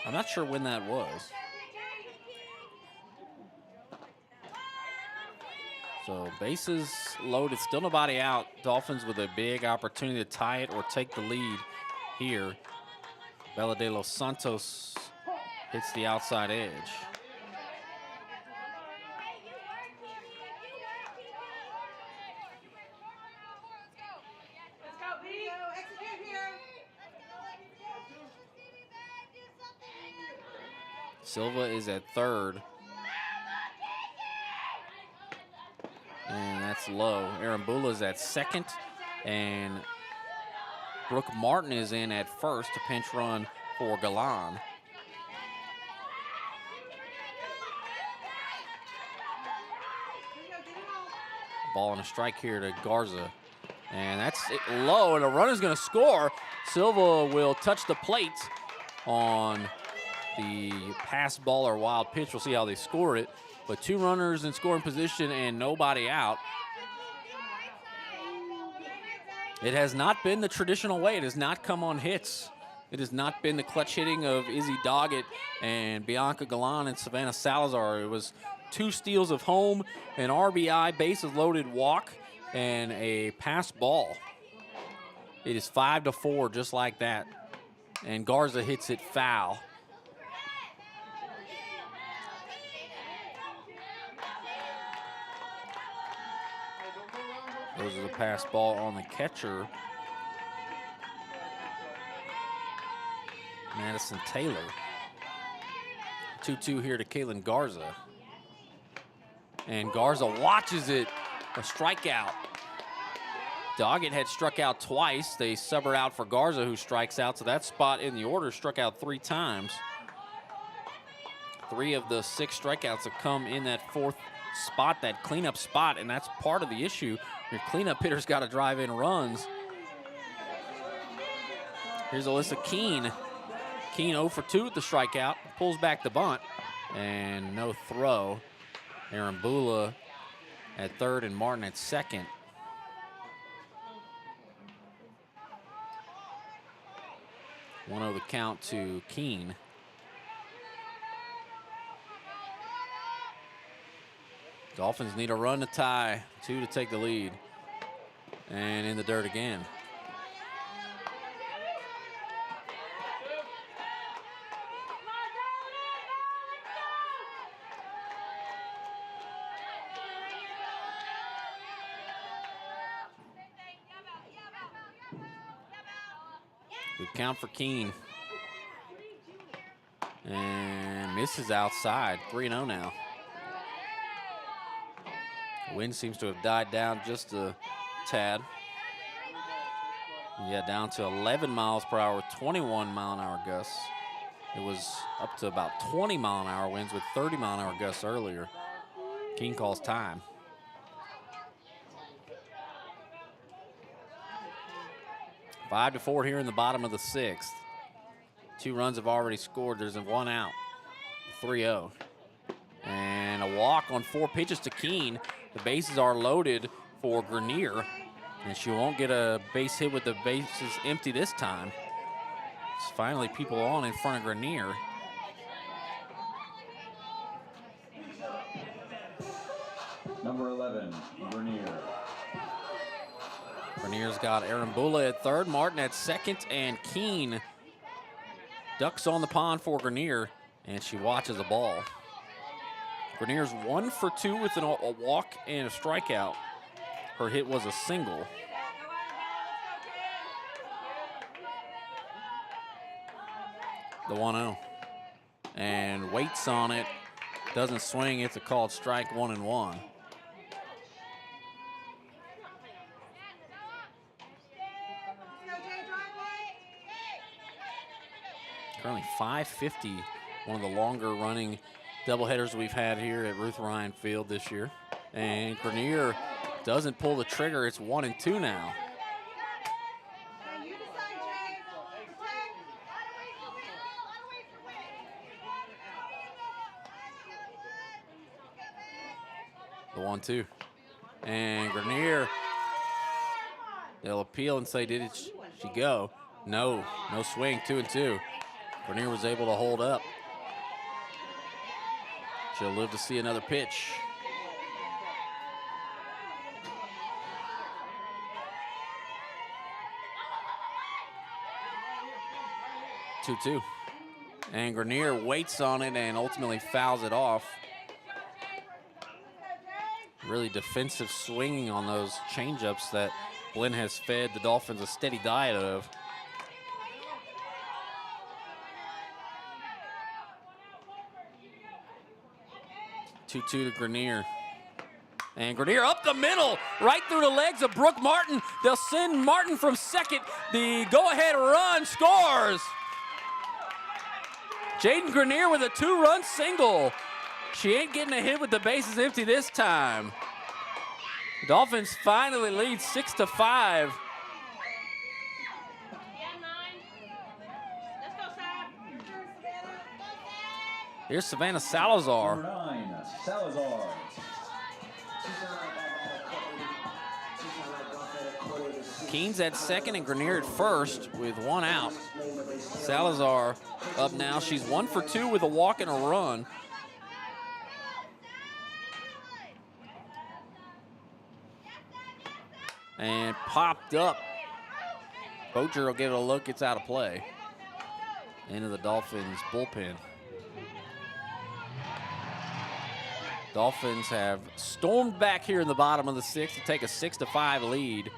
I'm not sure when that was. So bases loaded, still nobody out. Dolphins with a big opportunity to tie it or take the lead here. Bella de los Santos hits the outside edge. Silva is at third. And that's low. Aaron Bula's at second. And Brooke Martin is in at first to pinch run for Galan. Ball and a strike here to Garza. And that's it low, and a runner's gonna score. Silva will touch the plate on the pass ball or wild pitch. We'll see how they score it. But 2 runners in scoring position and nobody out. It has not been the traditional way. It has not come on hits. It has not been the clutch hitting of Izzy Doggett and Bianca Galan and Savannah Salazar. It was 2 steals of home, an RBI, bases loaded walk, and a pass ball. It is 5-4, just like that. And Garza hits it foul. Those are the pass ball on the catcher, Madison Taylor. 2-2 here to Caitlin Garza. And Garza watches it, a strikeout. Doggett had struck out twice. They sub her out for Garza, who strikes out. So that spot in the order struck out 3 times. 3 of the 6 strikeouts have come in that 4th spot, that cleanup spot, and that's part of the issue. Your cleanup hitter's got to drive in runs. Here's Alyssa Keene. Keene 0 for 2 with the strikeout, pulls back the bunt, and no throw. Aaron Bula at third and Martin at second. One of the count to Keene. Dolphins need a run to tie, 2 to take the lead. And in the dirt again. Good count for Keene. And misses outside, 3-0 now. Wind seems to have died down just a tad. Yeah, down to 11 miles per hour with 21 mile an hour gusts. It was up to about 20 mile an hour winds with 30 mile an hour gusts earlier. Keene calls time. 5-4 here in the bottom of the 6th. 2 runs have already scored. There's 1 out. 3-0. And a walk on 4 pitches to Keene. The bases are loaded for Grenier. And she won't get a base hit with the bases empty this time. It's finally people on in front of Grenier. Number 11, Grenier. Grenier's got Aaron Bula at third, Martin at second, and Keene ducks on the pond for Grenier, and she watches the ball. Grenier's 1 for 2 with a walk and a strikeout. Her hit was a single. The 1-0. And waits on it. Doesn't swing. It's a called strike, 1-1. Currently 5:50, one of the longer running doubleheaders we've had here at Ruth Ryan Field this year. And Grenier doesn't pull the trigger. It's 1-2 now. The 1-2. And Grenier, they'll appeal and say, did she go? No swing, 2-2. Grenier was able to hold up. She'll live to see another pitch. Two. And Grenier waits on it and ultimately fouls it off. Really defensive swinging on those changeups that Blinn has fed the Dolphins a steady diet of. 2-2 to Grenier. And Grenier up the middle, right through the legs of Brooke Martin. They'll send Martin from second. The go-ahead run scores. Jaden Grenier with a 2-run single. She ain't getting a hit with the bases empty this time. Dolphins finally lead 6-5. Here's Savannah Salazar. Number 9, Salazar. Keene's at second and Grenier at first with 1 out. Salazar up now. She's 1 for 2 with a walk and a run. And popped up. Bocher will give it a look. It's out of play. Into the Dolphins bullpen. Dolphins have stormed back here in the bottom of the 6th to take a 6-5 lead.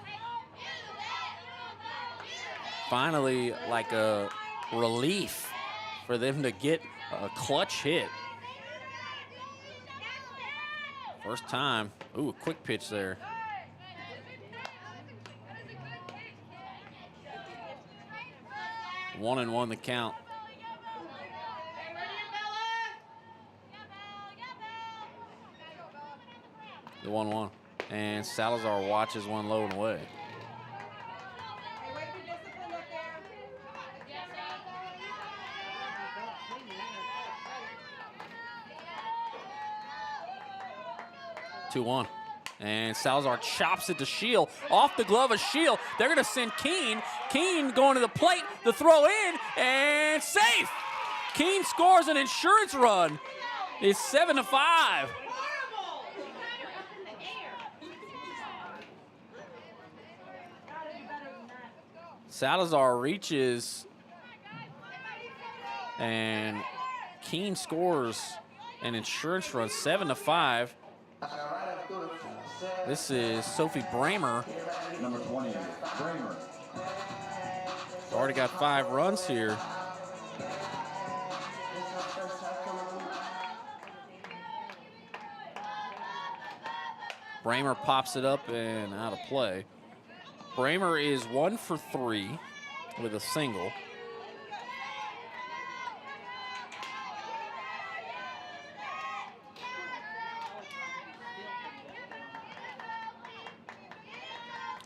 Finally, like a relief for them to get a clutch hit. First time. Ooh, a quick pitch there. One and one the count. The 1-1. And Salazar watches one low and away. Two-1. And Salazar chops it to Shield. Off the glove of Shield. They're going to send Keene. Keene going to the plate. The throw in. And safe. Keene scores an insurance run. It's 7-5. Salazar reaches. And Keene scores an insurance run. 7-5. This is Sophie Bramer. Number 20, Bramer. Already got 5 runs here. Bramer pops it up and out of play. Bramer is 1 for 3 with a single.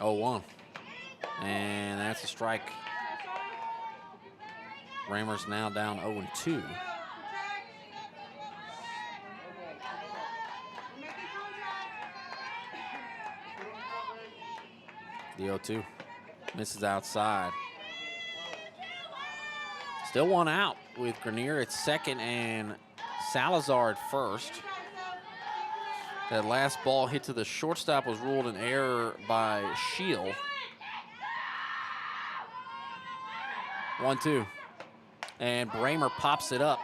Oh, 1. And that's a strike. Bramer's now down 0-2. The 0-2. Misses outside. Still one out with Grenier at second and Salazar at first. That last ball hit to the shortstop was ruled an error by Shield. 1-2. And Bramer pops it up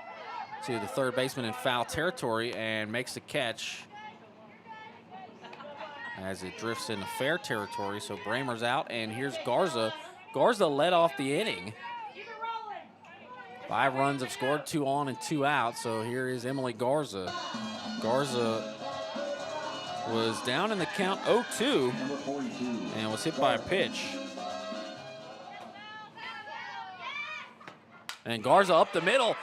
to the third baseman in foul territory and makes the catch as it drifts into fair territory. So Bramer's out, and here's Garza. Garza led off the inning. 5 runs have scored, 2 on and 2 out. So here is Emily Garza. Garza was down in the count 0-2 and was hit by a pitch. And Garza up the middle,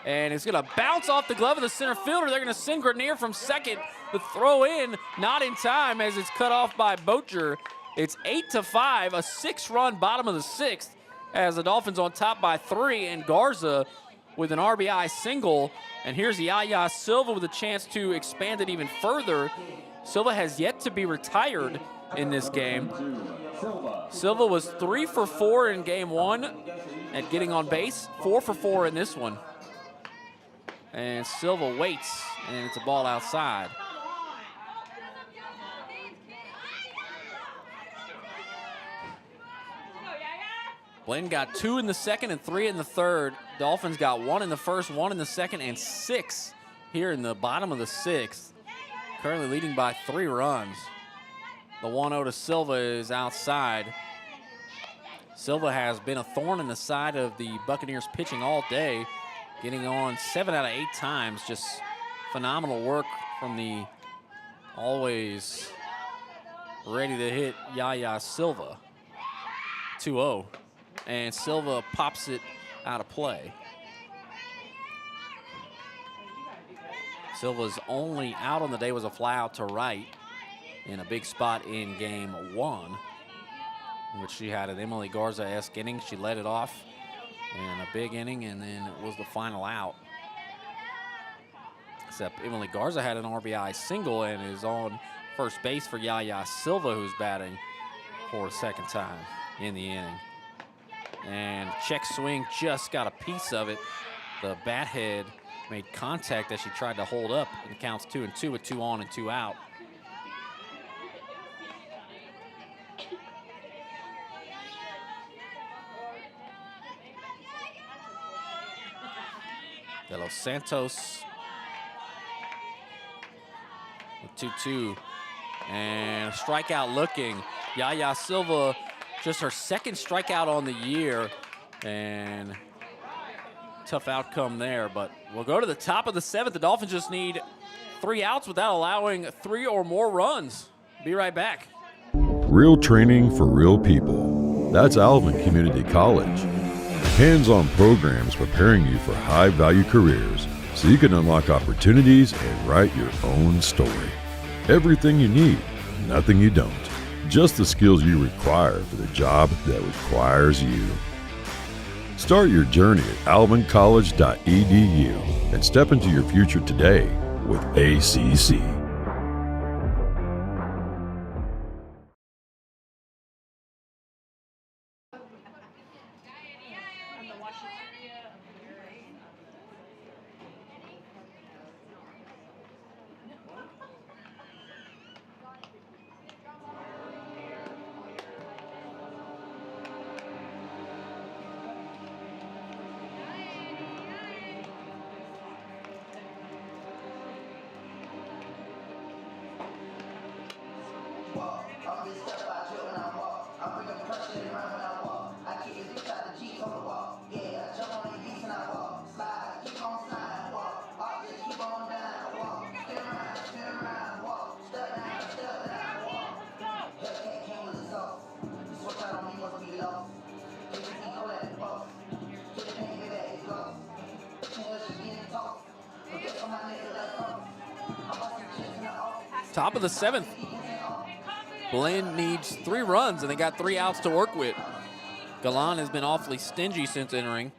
and it's gonna bounce off the glove of the center fielder. They're gonna send Grenier from second. The throw in, not in time as it's cut off by Bocher. It's 8-5, a 6-run bottom of the 6th as the Dolphins on top by 3, and Garza with an RBI single. And here's Yaya Silva with a chance to expand it even further. Silva has yet to be retired in this game. Silva was 3 for 4 in game 1 at getting on base, 4 for 4 in this one. And Silva waits, and it's a ball outside. Blinn got 2 in the second and 3 in the third. Dolphins got 1 in the first, 1 in the second, and 6 here in the bottom of the 6th. Currently leading by 3 runs. The 1-0 to Silva is outside. Silva has been a thorn in the side of the Buccaneers pitching all day, getting on 7 out of 8 times. Just phenomenal work from the always ready to hit Yaya Silva. 2-0. And Silva pops it out of play. Silva's only out on the day was a fly out to right in a big spot in game 1, in which she had an Emily Garza-esque inning. She led it off in a big inning, and then it was the final out. Except Emily Garza had an RBI single and is on first base for Yaya Silva, who's batting for a second time in the inning. And check swing just got a piece of it. The bat head made contact as she tried to hold up, and it counts 2-2 with 2 on and 2 out. De Los Santos with 2-2. And a strikeout looking. Yaya Silva, just her second strikeout on the year, and tough outcome there. But we'll go to the top of the 7th. The Dolphins just need 3 outs without allowing 3 or more runs. Be right back. Real training for real people. That's Alvin Community College. Hands-on programs preparing you for high-value careers so you can unlock opportunities and write your own story. Everything you need, nothing you don't. Just the skills you require for the job that requires you. Start your journey at alvincollege.edu and step into your future today with ACC. Top of the 7th. Blinn needs 3 runs, and they got 3 outs to work with. Galan has been awfully stingy since entering.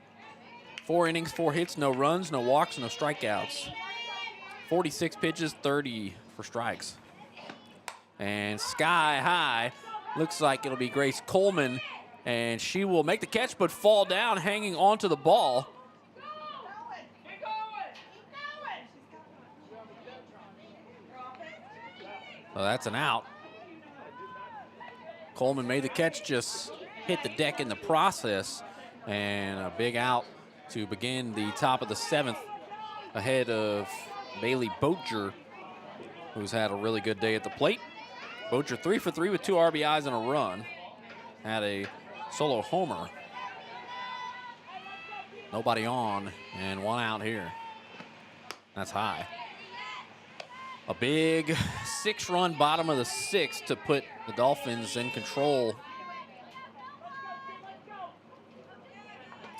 4 innings, 4 hits, no runs, no walks, no strikeouts. 46 pitches, 30 for strikes. And sky high Looks like it'll be Grace Coleman, and she will make the catch but fall down hanging onto the ball. So that's an out. Coleman made the catch, just hit the deck in the process, and a big out to begin the top of the 7th ahead of Bailey Bocher, who's had a really good day at the plate. Bocher 3 for 3 with 2 RBIs and a run. Had a solo homer. Nobody on and 1 out here. That's high. A big 6-run bottom of the 6th to put the Dolphins in control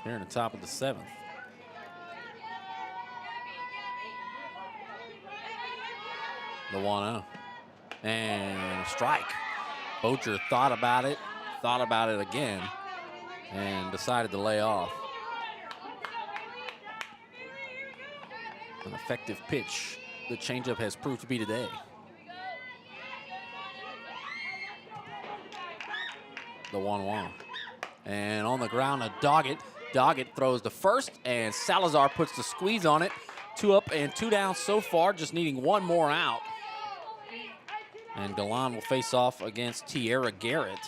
here in the top of the 7th. The 1-0. And a strike. Bocher thought about it again, and decided to lay off. An effective pitch. The changeup has proved to be today. The 1-1. And on the ground, a Doggett. Doggett throws to first, and Salazar puts the squeeze on it. 2 up and 2 down so far, just needing 1 more out. And Galan will face off against Tiara Garrett.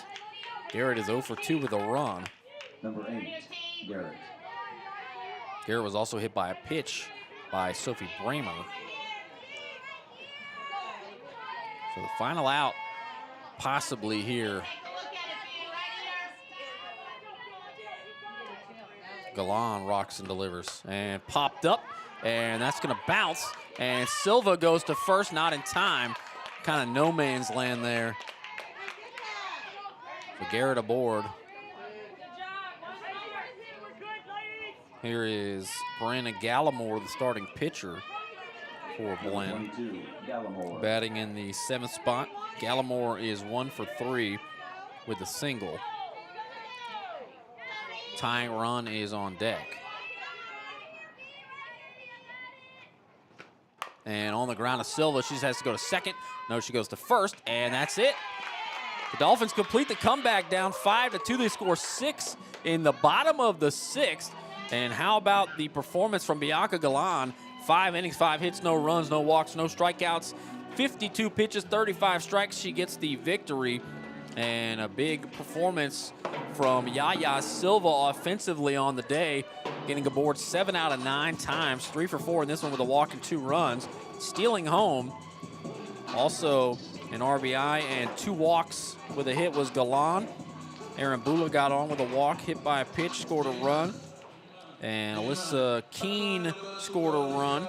Garrett is 0 for 2 with a run. Number 8, Garrett. Garrett was also hit by a pitch by Sophie Bramer. So the final out possibly here. Galan rocks and delivers, and popped up, and that's gonna bounce, and Silva goes to first, not in time. Kind of no man's land there. So Garrett aboard. Here is Brandon Gallimore, the starting pitcher for Blinn. 22, Gallimore. Batting in the 7th spot. Gallimore is 1 for 3 with a single. Tying run is on deck. And on the ground of Silva, she has to go to second. No, she goes to first, and that's it. The Dolphins complete the comeback, down 5-2. They score 6 in the bottom of the 6th. And how about the performance from Bianca Galan? 5 innings, 5 hits, no runs, no walks, no strikeouts. 52 pitches, 35 strikes. She gets the victory. And a big performance from Yaya Silva offensively on the day, getting aboard 7 out of 9 times, 3 for 4 in this one with a walk and 2 runs, stealing home. Also an RBI and 2 walks with a hit was Galan. Aaron Bula got on with a walk, hit by a pitch, scored a run. And Alyssa Keene scored a run.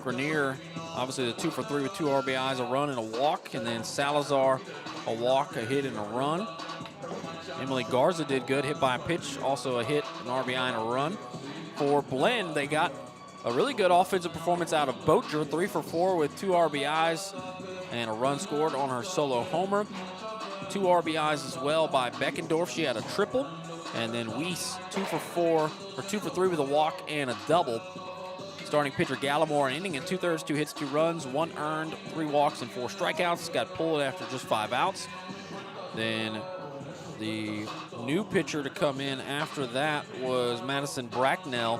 Grenier, obviously the 2 for 3 with 2 RBIs, a run and a walk. And then Salazar, a walk, a hit, and a run. Emily Garza did good, hit by a pitch, also a hit, an RBI, and a run. For Blinn, they got a really good offensive performance out of Bocher, 3 for 4 with 2 RBIs and a run scored on her solo homer. 2 RBIs as well by Beckendorf. She had a triple. And then Weiss, 2 for 3 with a walk and a double. Starting pitcher Gallimore, an inning and 2/3, 2 hits, 2 runs, 1 earned, 3 walks, and 4 strikeouts. Got pulled after just 5 outs. Then the new pitcher to come in after that was Madison Bracknell.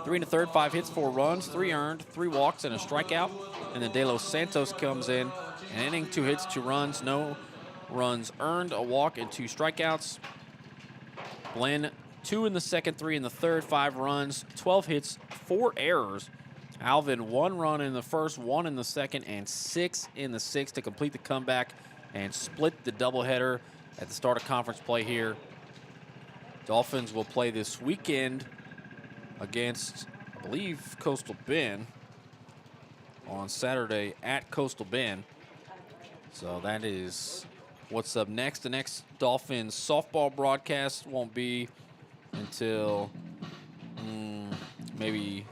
3 1/3, 5 hits, 4 runs, 3 earned, 3 walks, and a strikeout. And then De Los Santos comes in, an inning, 2 hits, 2 runs, no runs earned, a walk, and 2 strikeouts. Blinn, 2 in the 2nd, 3 in the 3rd, 5 runs, 12 hits, 4 errors. Alvin, 1 run in the 1st, 1 in the 2nd, and 6 in the 6th to complete the comeback and split the doubleheader at the start of conference play here. Dolphins will play this weekend against, I believe, Coastal Bend on Saturday at Coastal Bend. So that is what's up next. The next Dolphins softball broadcast won't be until maybe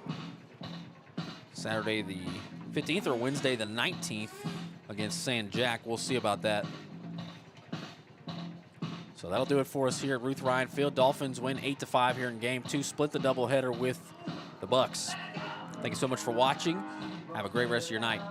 Saturday the 15th or Wednesday the 19th against San Jack. We'll see about that. So that'll do it for us here at Ruth Ryan Field. Dolphins win 8-5 here in Game 2. Split the doubleheader with the Bucks. Thank you so much for watching. Have a great rest of your night.